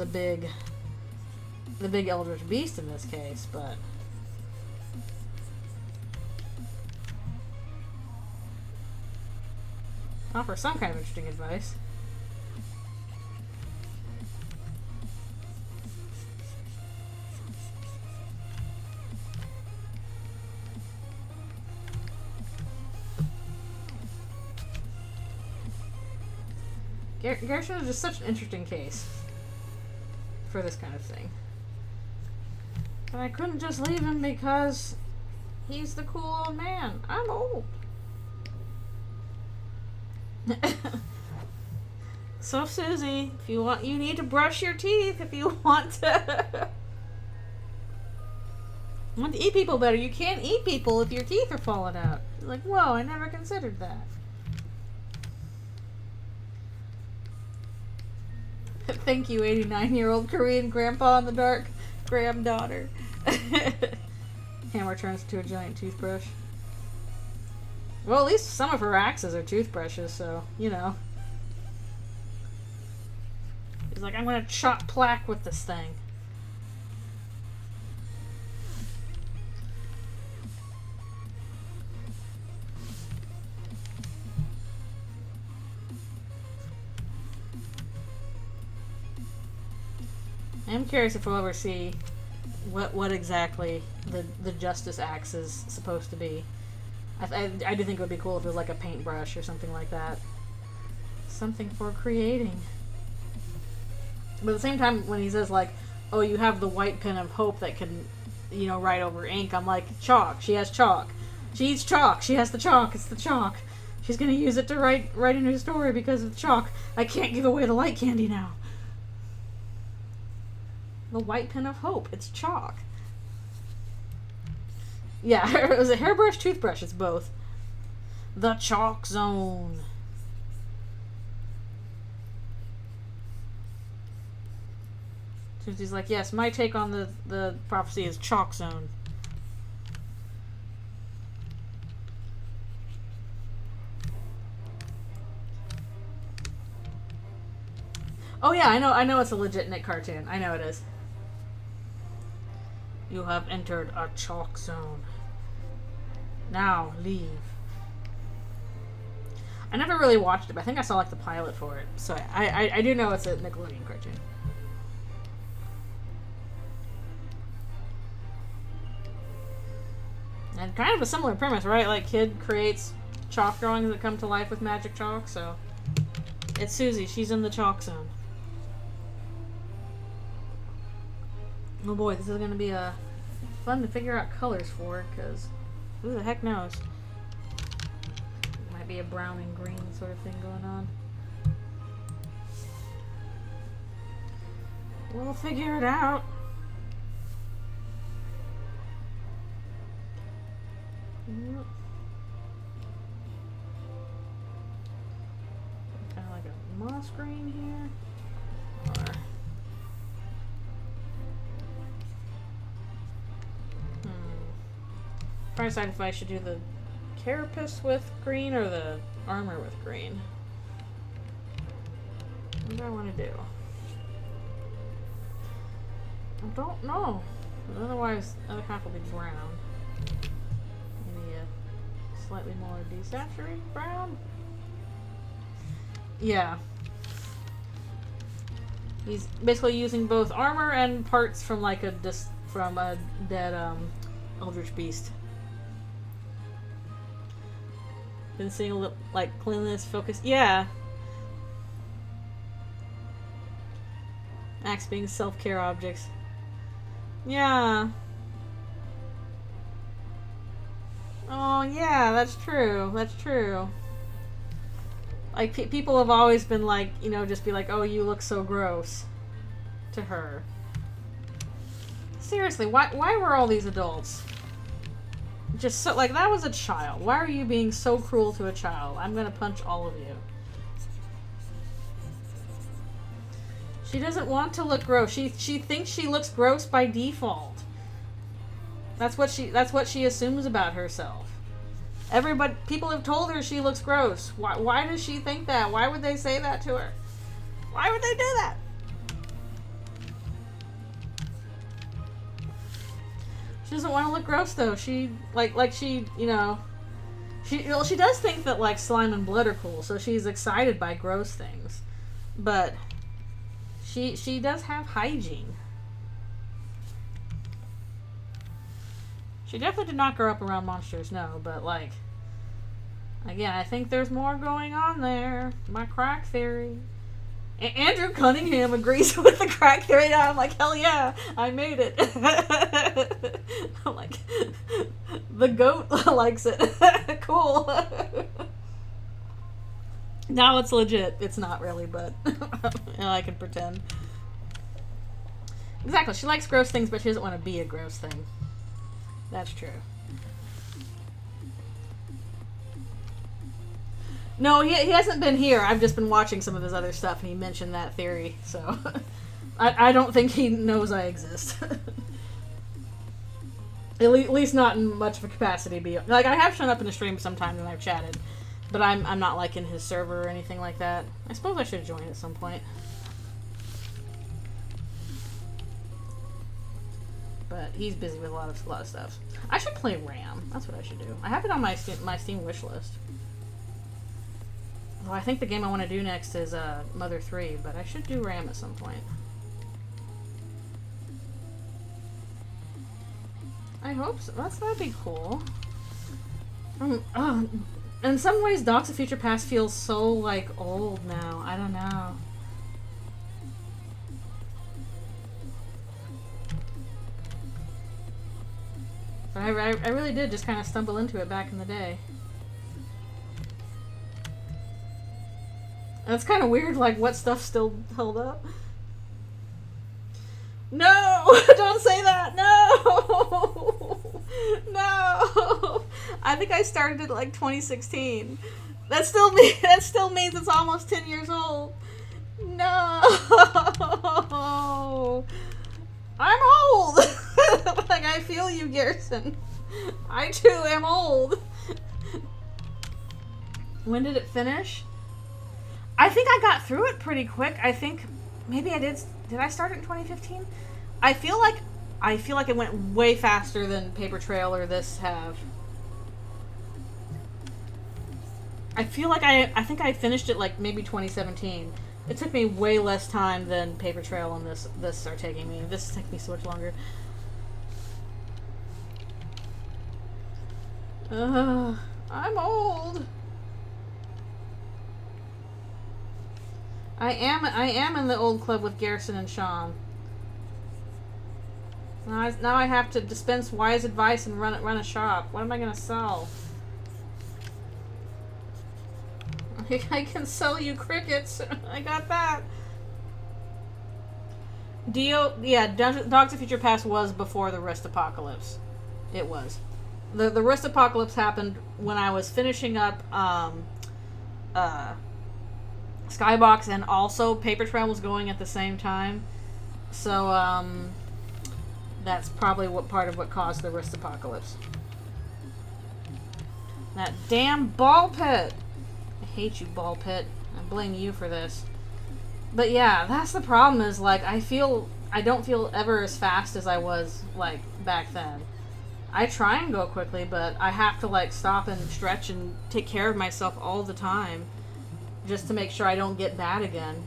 big Eldritch Beast in this case, but offer some kind of interesting advice. Garrison is just such an interesting case for this kind of thing. But I couldn't just leave him because he's the cool old man. I'm old. So Susie, if you want, you need to brush your teeth if you want to eat people better. You can't eat people if your teeth are falling out. Like, whoa, I never considered that. Thank you, 89-year-old Korean grandpa in the dark, granddaughter. Hammer turns to a giant toothbrush. Well, at least some of her axes are toothbrushes, so, you know. He's like, I'm gonna chop plaque with this thing. I'm curious if we'll ever see what exactly the Justice Axe is supposed to be. I do think it would be cool if it was like a paintbrush or something like that. Something for creating. But at the same time, when he says like, oh, you have the white pen of hope that can, you know, write over ink, I'm like, chalk. She has chalk. She eats chalk. She has the chalk. It's the chalk. She's gonna use it to write a new story because of the chalk. I can't give away the light candy now. The white pen of hope. It's chalk. Yeah, it was a hairbrush, toothbrush. It's both. The chalk zone. Susie's like, yes, my take on the prophecy is chalk zone. Oh yeah, I know it's a legit Nick cartoon. I know it is. You have entered a chalk zone. Now leave. I never really watched it, but I think I saw like the pilot for it. So I do know it's a Nickelodeon cartoon. And kind of a similar premise, right? Like, kid creates chalk drawings that come to life with magic chalk, so... It's Susie. She's in the chalk zone. Oh boy, this is going to be fun to figure out colors for, because who the heck knows? Might be a brown and green sort of thing going on. We'll figure it out. Yep. Kind of like a moss green here. Or try to decide if I should do the carapace with green or the armor with green. What do I want to do? I don't know. Otherwise, the other half will be brown. Maybe a slightly more desaturated brown. Yeah. He's basically using both armor and parts from like a dead Eldritch beast. Been seeing a little like cleanliness focus. Yeah. Acts being self-care objects. Yeah. Oh yeah, that's true. That's true. Like people have always been like, you know, just be like, "Oh, you look so gross," to her. Seriously, why were all these adults just so like that was a child? Why are you being so cruel to a child? I'm gonna punch all of you. She doesn't want to look gross. She thinks she looks gross by default. That's what she assumes about herself. People have told her she looks gross. Why does she think that? Why would they say that to her? Why would they do that? She doesn't want to look gross though. She she, you know, she does think that like slime and blood are cool, so she's excited by gross things. But she does have hygiene. She definitely did not grow up around monsters, no, but like again, I think there's more going on there. My crack theory. Andrew Cunningham agrees with the crack theory. I'm like, hell yeah, I made it. I'm like, the goat likes it. Cool. Now it's legit. It's not really, but you know, I can pretend. Exactly. She likes gross things, but she doesn't want to be a gross thing. That's true. No, he hasn't been here. I've just been watching some of his other stuff, and he mentioned that theory. So I don't think he knows I exist. At least not in much of a capacity. Like, I have shown up in the stream sometimes, and I've chatted. But I'm not like in his server or anything like that. I suppose I should join at some point. But he's busy with a lot of stuff. I should play RAM. That's what I should do. I have it on my Steam wish list. Well, I think the game I want to do next is Mother 3, but I should do RAM at some point. I hope so. That'd be cool. In some ways, Dogs of Future Past feels so, like, old now. I don't know. But I really did just kind of stumble into it back in the day. And it's kind of weird, like, what stuff still held up. No! Don't say that! No! No! I think I started it like 2016. That still means it's almost 10 years old. No! I'm old! Like, I feel you, Garrison. I too am old. When did it finish? I think I got through it pretty quick. I think maybe I did. Did I start it in 2015? I feel like it went way faster than Paper Trail or this have. I feel like I think I finished it like maybe 2017. It took me way less time than Paper Trail and this are taking me. This is taking me so much longer. I'm old. I am in the old club with Garrison and Sean. Now I have to dispense wise advice and run a shop. What am I gonna sell? I can sell you crickets. I got that. Dogs of Future Past was before the Rist Apocalypse. It was. The Rist Apocalypse happened when I was finishing up Skybox, and also Paper Trail was going at the same time. So, that's probably part of what caused the Rist Apocalypse. That damn ball pit! I hate you, ball pit. I blame you for this. But yeah, that's the problem is, like, I don't feel ever as fast as I was, like, back then. I try and go quickly, but I have to, like, stop and stretch and take care of myself all the time. Just to make sure I don't get bad again.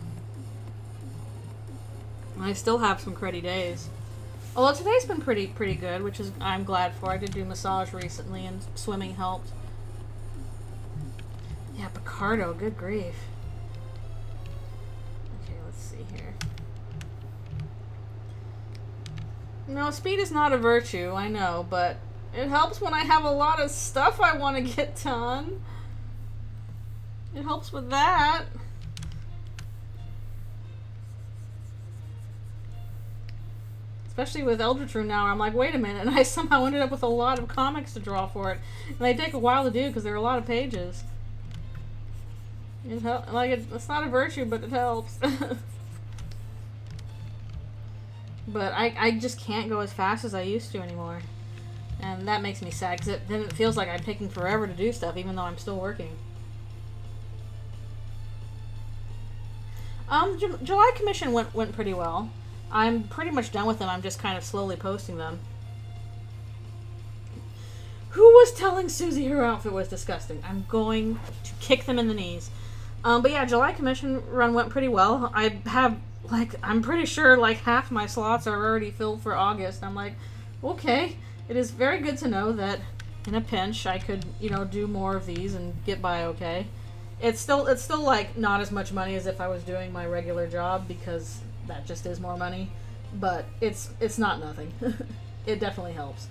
I still have some cruddy days. Although today's been pretty good, which is I'm glad for. I did do massage recently and swimming helped. Yeah, Picardo, good grief. Okay, let's see here. No, speed is not a virtue, I know, but it helps when I have a lot of stuff I want to get done. It helps with that. Especially with Eldritchrune now, I'm like, wait a minute, and I somehow ended up with a lot of comics to draw for it. And they take a while to do because there are a lot of pages. It's not a virtue, but it helps. But I just can't go as fast as I used to anymore. And that makes me sad, because then it feels like I'm taking forever to do stuff, even though I'm still working. July commission went pretty well. I'm pretty much done with them. I'm just kind of slowly posting them. Who was telling Susie her outfit was disgusting? I'm going to kick them in the knees. But yeah, July commission run went pretty well. I have, like, I'm pretty sure, like, half my slots are already filled for August. I'm like, okay. It is very good to know that in a pinch I could, do more of these and get by okay. It's still like not as much money as if I was doing my regular job, because that just is more money, but it's not nothing. It definitely helps.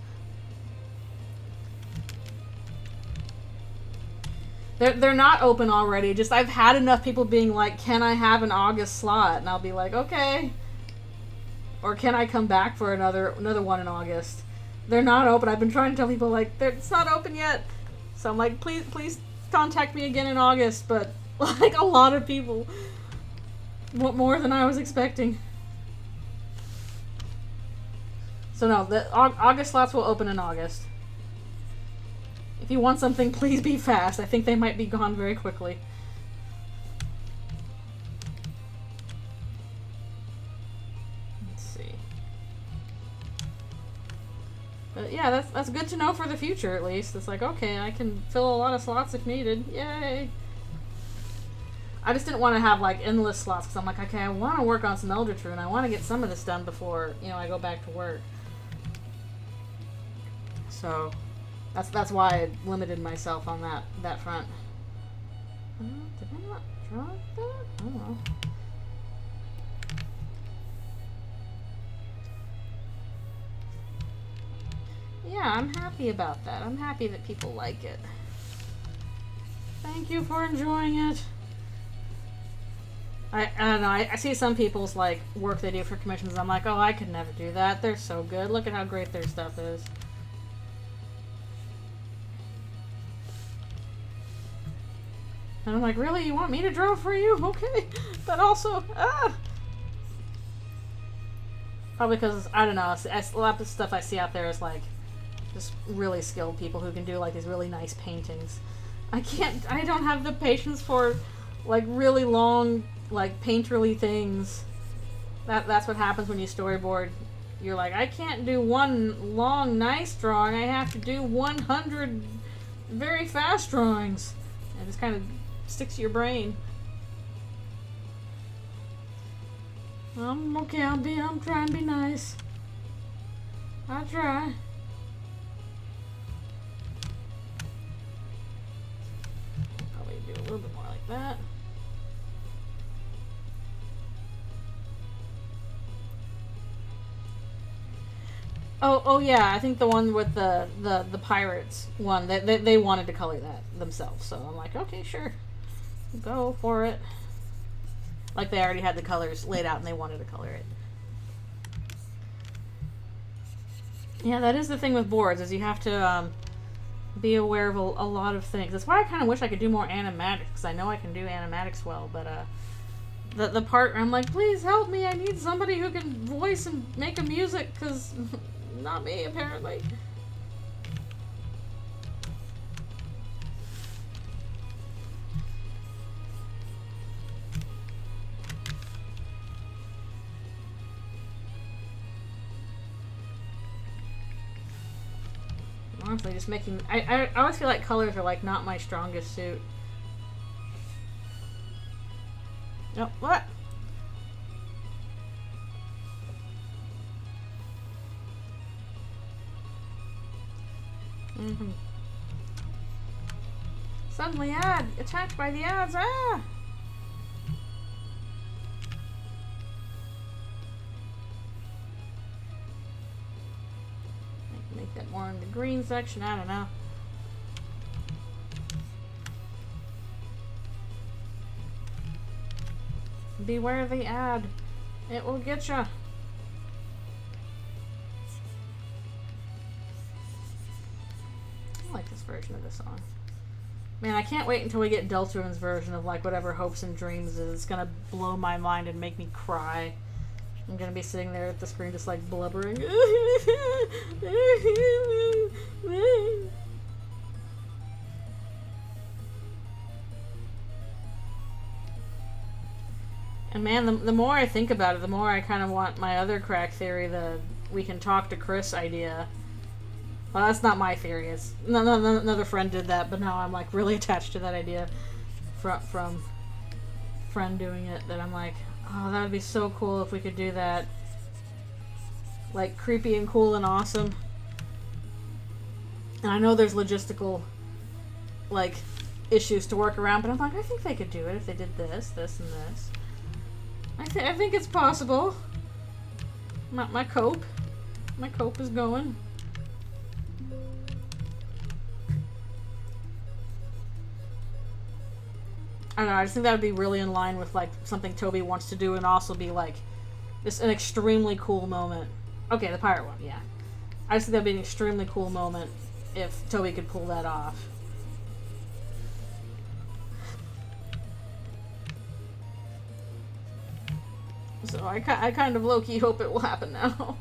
They're not open already. Just I've had enough people being like, "Can I have an August slot?" And I'll be like, "Okay." Or can I come back for another one in August? They're not open. I've been trying to tell people like it's not open yet. So I'm like, please contact me again in August, but like a lot of people, more than I was expecting. So no, the August slots will open in August. If you want something, please be fast. I think they might be gone very quickly. Let's see. But yeah, that's good to know for the future, at least. It's like, okay, I can fill a lot of slots if needed. Yay! I just didn't want to have, like, endless slots, because I'm like, okay, I want to work on some Eldritchrune, and I want to get some of this done before, I go back to work. So, That's why I limited myself on that front. Did I not draw that? Oh well. Yeah, I'm happy about that. I'm happy that people like it. Thank you for enjoying it. I don't know, I see some people's like work they do for commissions. I'm like, oh, I could never do that. They're so good. Look at how great their stuff is. And I'm like, really? You want me to draw for you? Okay. But also, probably because, I don't know, a lot of stuff I see out there is like just really skilled people who can do like these really nice paintings. I don't have the patience for like really long, like painterly things. That's what happens when you storyboard. You're like, I can't do one long nice drawing. I have to do 100 very fast drawings. And it just kind of sticks to your brain. Okay, I'm trying to be nice. I try. Probably do a little bit more like that. Oh yeah, I think the one with the pirates one, they wanted to color that themselves, so I'm like, okay, sure. Go for it. Like they already had the colors laid out and they wanted to color it. Yeah, that is the thing with boards, is you have to be aware of a lot of things. That's why I kind of wish I could do more animatics, because I know I can do animatics well, but the part where I'm like, please help me, I need somebody who can voice and make a music, because not me, apparently. Honestly, just making... I always feel like colors are like not my strongest suit. Oh, what? Suddenly attacked by the ads. Ah! Make that more in the green section. I don't know. Beware the ad. It will get ya. I like this version of the song. Man, I can't wait until we get Eldritchrune's version of like whatever Hopes and Dreams is. It's gonna blow my mind and make me cry. I'm gonna be sitting there at the screen just like blubbering. And man, the more I think about it, the more I kind of want my other crack theory, the we can talk to Chris idea. Well, that's not my theory. It's another friend did that, but now I'm like really attached to that idea from friend doing it. That I'm like, oh, that would be so cool if we could do that. Like creepy and cool and awesome. And I know there's logistical like issues to work around, but I'm like, I think they could do it if they did this, this, and this. I think it's possible. My cope is going. I don't know, I just think that would be really in line with like something Toby wants to do and also be like just an extremely cool moment. Okay, the pirate one, yeah. I just think that'd be an extremely cool moment if Toby could pull that off. So I kind of low-key hope it will happen now.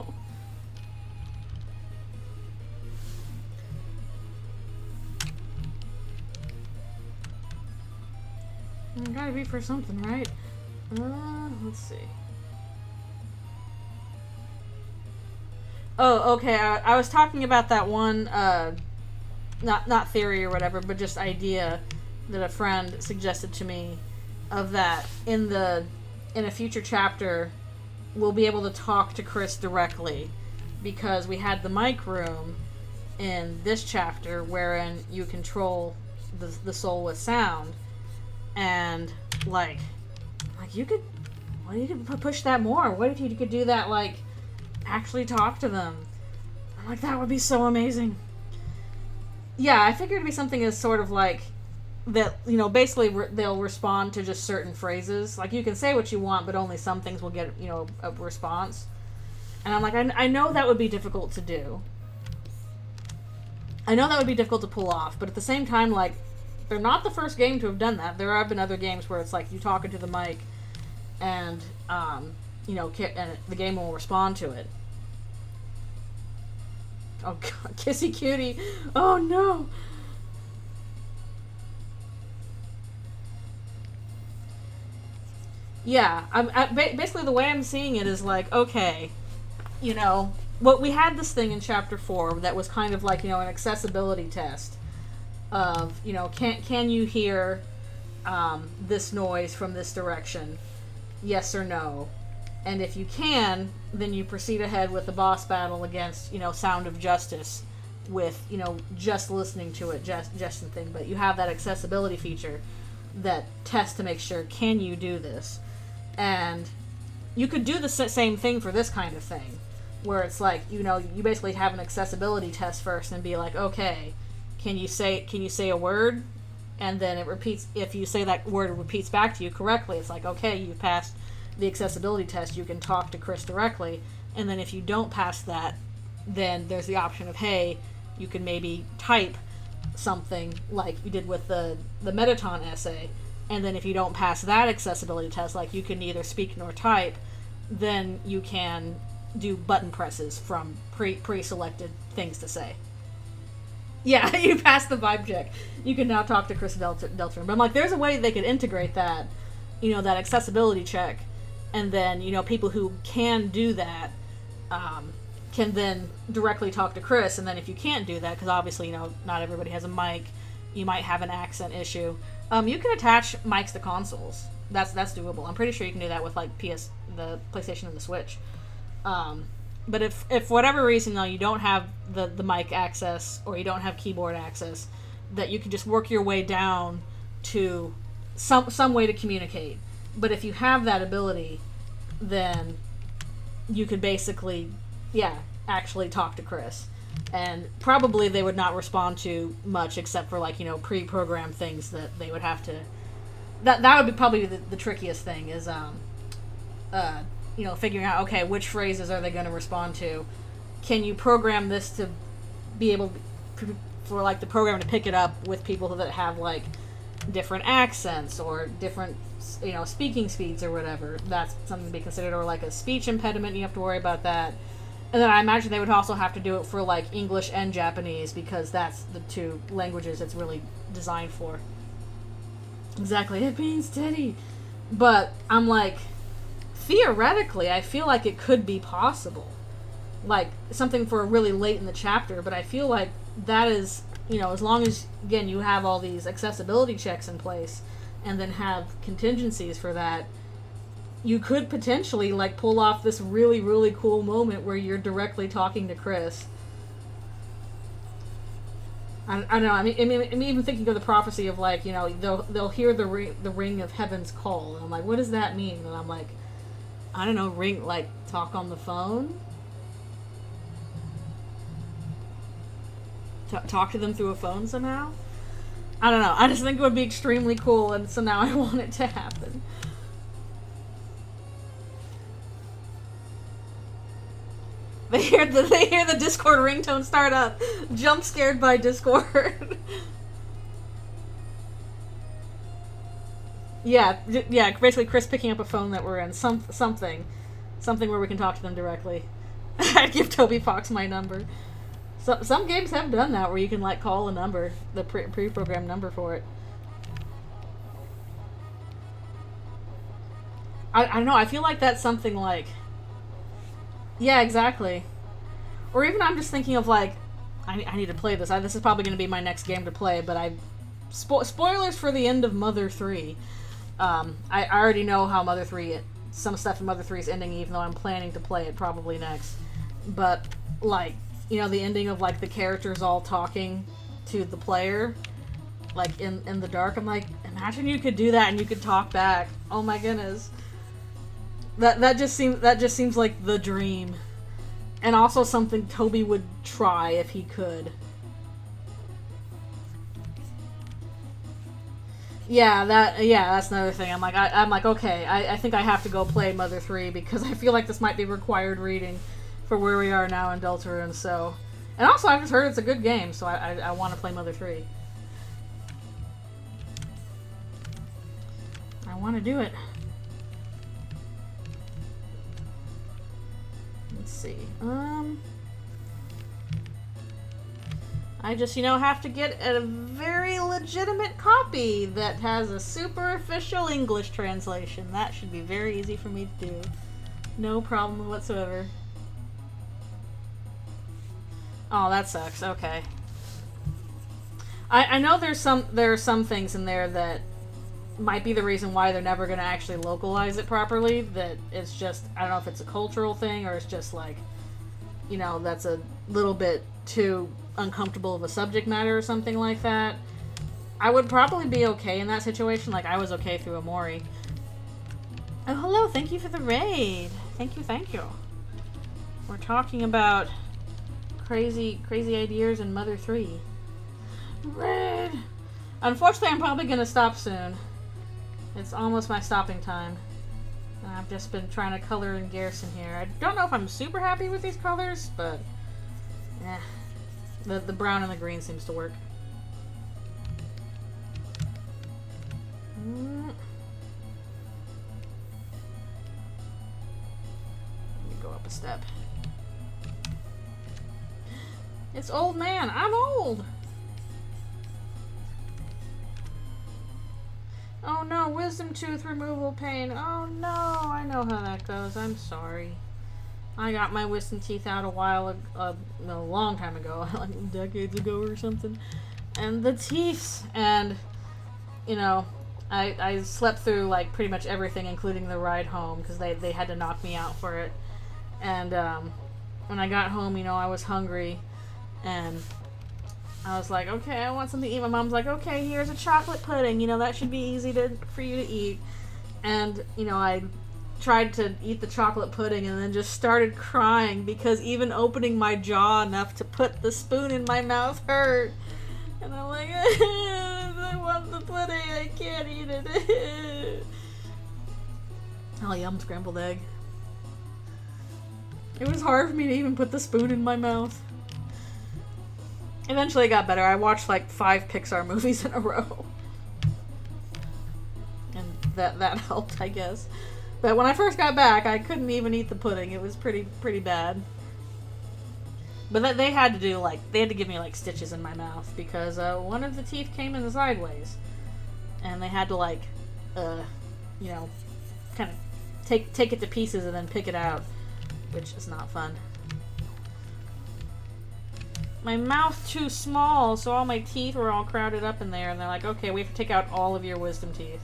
It gotta be for something, right? Let's see. Oh, okay. I was talking about that one, not theory or whatever, but just idea that a friend suggested to me of that in a future chapter, we'll be able to talk to Chris directly because we had the mic room in this chapter, wherein you control the soul with sound, and like you could, well, you could push that more. What if you could do that, like actually talk to them? I'm like, that would be so amazing. Yeah, I figured it'd be something as sort of like that, you know, basically they'll respond to just certain phrases. Like, you can say what you want, but only some things will get, you know, a response. And I'm like, I know that would be difficult to do. I know that would be difficult to pull off, but at the same time, like, they're not the first game to have done that. There have been other games where it's like you talk into the mic and, you know, and the game will respond to it. Oh, God, Kissy Cutie. Oh, no. Yeah, basically the way I'm seeing it is like, okay, you know, what we had this thing in chapter 4 that was kind of like, you know, an accessibility test of, you know, can you hear this noise from this direction? Yes or no? And if you can, then you proceed ahead with the boss battle against, you know, Sound of Justice with, you know, just listening to it, just the thing. But you have that accessibility feature that tests to make sure, can you do this? And you could do the same thing for this kind of thing, where it's like, you know, you basically have an accessibility test first and be like, okay, can you say a word? And then it repeats, if you say that word, it repeats back to you correctly. It's like, okay, you passed the accessibility test, you can talk to Chris directly. And then if you don't pass that, then there's the option of, hey, you can maybe type something like you did with the Metaton essay. And then if you don't pass that accessibility test, like you can neither speak nor type, then you can do button presses from pre-selected things to say. Yeah, you passed the vibe check. You can now talk to Chris Deltrin. But I'm like, there's a way they could integrate that, you know, that accessibility check, and then, you know, people who can do that can then directly talk to Chris. And then if you can't do that, because obviously, you know, not everybody has a mic, you might have an accent issue. You can attach mics to consoles. That's doable. I'm pretty sure you can do that with like the PlayStation and the Switch. But if for whatever reason though you don't have the mic access or you don't have keyboard access, that you can just work your way down to some way to communicate. But if you have that ability, then you could basically, actually talk to Chris. And probably they would not respond to much except for, like, you know, pre-programmed things that they would have to... That would be probably the trickiest thing is, you know, figuring out, okay, which phrases are they going to respond to? Can you program this to be able for, like, the program to pick it up with people that have, like, different accents or different, you know, speaking speeds or whatever? That's something to be considered. Or, like, a speech impediment, you have to worry about that. And then I imagine they would also have to do it for, like, English and Japanese, because that's the two languages it's really designed for. Exactly, it being steady. But I'm like, theoretically, I feel like it could be possible. Like, something for really late in the chapter, but I feel like that is, you know, as long as, again, you have all these accessibility checks in place, and then have contingencies for that, you could potentially, like, pull off this really, really cool moment where you're directly talking to Chris. I don't know. I mean, I'm even thinking of the prophecy of, like, you know, they'll hear the ring of heaven's call, and I'm like, what does that mean? And I'm like, I don't know, ring, like, talk on the phone? Talk to them through a phone somehow? I don't know. I just think it would be extremely cool, and so now I want it to happen. They hear the Discord ringtone start up. Jump scared by Discord. yeah, basically Chris picking up a phone that we're in. Something where we can talk to them directly. I'd give Toby Fox my number. Some games have done that, where you can, like, call a number, the pre-programmed number for it. I don't know, I feel like that's something like... Yeah, exactly. Or even I'm just thinking of, like, I need to play this. This is probably going to be my next game to play, but spoilers for the end of Mother 3. I already know how Mother 3... Some stuff in Mother 3 is ending, even though I'm planning to play it probably next. But, like, you know, the ending of, like, the characters all talking to the player, like, in the dark. I'm like, imagine you could do that and you could talk back. Oh my goodness. That just seems like the dream. And also something Toby would try if he could. Yeah, that's another thing. I'm like, okay, I think I have to go play Mother 3 because I feel like this might be required reading for where we are now in Eldritchrune. So, and also I've just heard it's a good game, so I want to play Mother 3. I want to do it. Let's see. I just, you know, have to get a very legitimate copy that has a super official English translation. That should be very easy for me to do. No problem whatsoever. Oh, that sucks. Okay. I know there are some things in there that might be the reason why they're never going to actually localize it properly. That it's just, I don't know if it's a cultural thing or it's just like, you know, that's a little bit too uncomfortable of a subject matter or something like that. I would probably be okay in that situation. Like, I was okay through Amori. Oh, hello. Thank you for the raid. Thank you. We're talking about crazy ideas in Mother 3. Raid. Unfortunately, I'm probably going to stop soon. It's almost my stopping time. I've just been trying to color in Garrison here. I don't know if I'm super happy with these colors, but the brown and the green seems to work. Let me go up a step. It's old man. I'm old. Oh no, wisdom tooth removal pain. Oh no, I know how that goes. I'm sorry. I got my wisdom teeth out a long time ago, like decades ago or something. And the teeth, and, you know, I slept through, like, pretty much everything, including the ride home, because they had to knock me out for it. And when I got home, you know, I was hungry, and I was like, okay, I want something to eat. My mom's like, okay, here's a chocolate pudding. You know, that should be easy for you to eat. And, you know, I tried to eat the chocolate pudding and then just started crying because even opening my jaw enough to put the spoon in my mouth hurt. And I'm like, I want the pudding. I can't eat it. Oh, yum, scrambled egg. It was hard for me to even put the spoon in my mouth. Eventually it got better. I watched like 5 Pixar movies in a row. And that helped, I guess. But when I first got back, I couldn't even eat the pudding. It was pretty bad. But they had to give me like stitches in my mouth because one of the teeth came in sideways. And they had to you know, kind of take it to pieces and then pick it out, which is not fun. My mouth's too small, so all my teeth were all crowded up in there, and they're like, okay, we have to take out all of your wisdom teeth.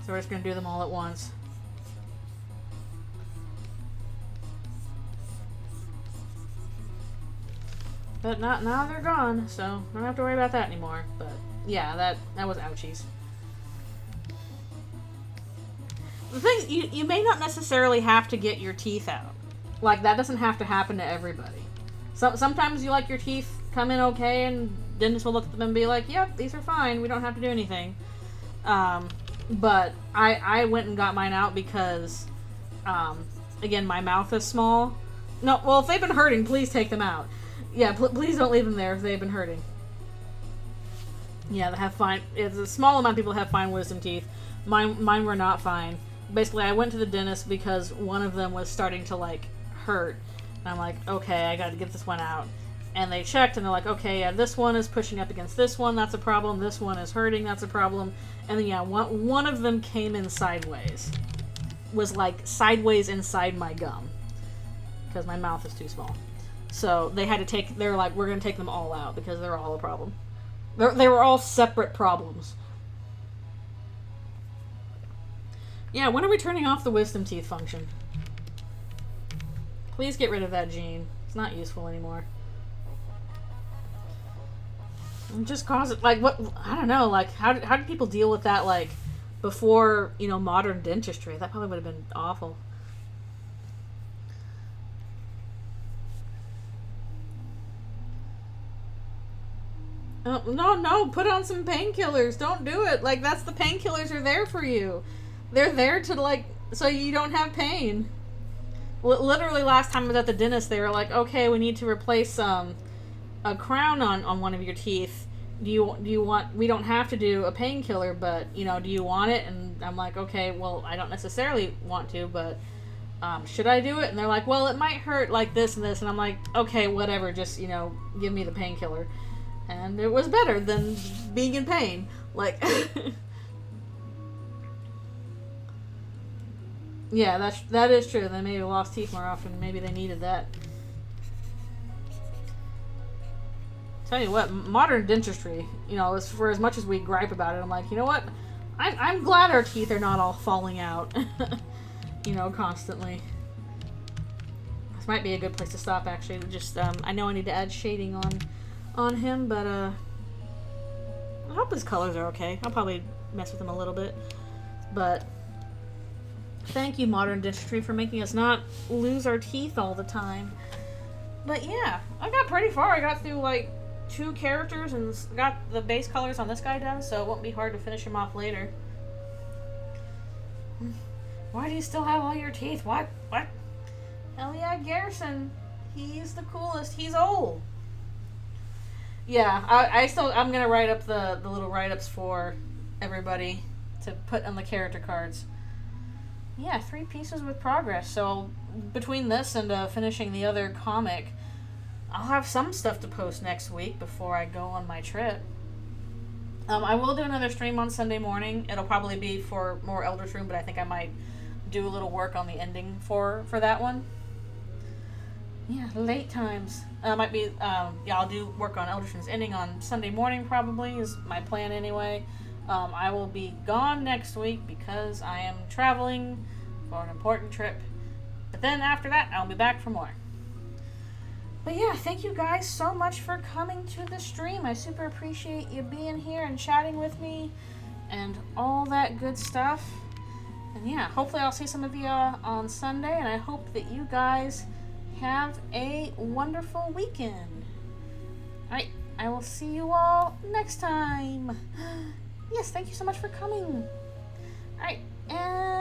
So we're just going to do them all at once. But now they're gone, so I don't have to worry about that anymore. But yeah, that was ouchies. The thing, you may not necessarily have to get your teeth out. Like, that doesn't have to happen to everybody. Sometimes you like your teeth come in okay, and dentists will look at them and be like, yep, these are fine, we don't have to do anything. But I went and got mine out because, again, my mouth is small. No, well, if they've been hurting, please take them out. Yeah, please don't leave them there if they've been hurting. Yeah, they have fine, it's a small amount of people have fine wisdom teeth. Mine were not fine. Basically, I went to the dentist because one of them was starting to, like, hurt. And I'm like, okay, I gotta get this one out. And they checked, and they're like, okay, yeah, this one is pushing up against this one, that's a problem. This one is hurting, that's a problem. And then, yeah, one of them came in sideways. Was, like, sideways inside my gum. Because my mouth is too small. So they had to they were like, we're gonna take them all out because they're all a problem. They were all separate problems. Yeah, when are we turning off the wisdom teeth function? Please get rid of that gene. It's not useful anymore. And just cause it, like, what, I don't know, like, how did people deal with that, like, before, you know, modern dentistry? That probably would have been awful. Oh, no, put on some painkillers. Don't do it. Like, that's the painkillers are there for you. They're there to, like, so you don't have pain. Literally, last time I was at the dentist, they were like, okay, we need to replace a crown on one of your teeth. Do you want, we don't have to do a painkiller, but, you know, do you want it? And I'm like, okay, well, I don't necessarily want to, but should I do it? And they're like, well, it might hurt like this and this. And I'm like, okay, whatever, just, you know, give me the painkiller. And it was better than being in pain. Like, yeah, that is true. They maybe lost teeth more often. Maybe they needed that. Tell you what, modern dentistry, you know, for as much as we gripe about it, I'm like, you know what? I'm glad our teeth are not all falling out, you know, constantly. This might be a good place to stop, actually. Just, I know I need to add shading on him, but I hope his colors are okay. I'll probably mess with them a little bit, but thank you, modern dentistry, for making us not lose our teeth all the time. But yeah, I got pretty far. I got through like 2 characters and got the base colors on this guy done, so it won't be hard to finish him off later. Why do you still have all your teeth? What? Hell yeah, Garrison. He's the coolest. He's old. Yeah, I'm gonna write up the little write-ups for everybody to put on the character cards. Yeah, 3 pieces with progress. So between this and finishing the other comic, I'll have some stuff to post next week before I go on my trip. I will do another stream on Sunday morning. It'll probably be for more Eldritchrune, but I think I might do a little work on the ending for that one. Yeah, late times. Might be, yeah, I'll do work on Eldritchrune's ending on Sunday morning, probably, is my plan anyway. I will be gone next week because I am traveling for an important trip. But then after that, I'll be back for more. But yeah, thank you guys so much for coming to the stream. I super appreciate you being here and chatting with me and all that good stuff. And yeah, hopefully I'll see some of you on Sunday, and I hope that you guys have a wonderful weekend. Alright, I will see you all next time. Yes, thank you so much for coming. Alright, and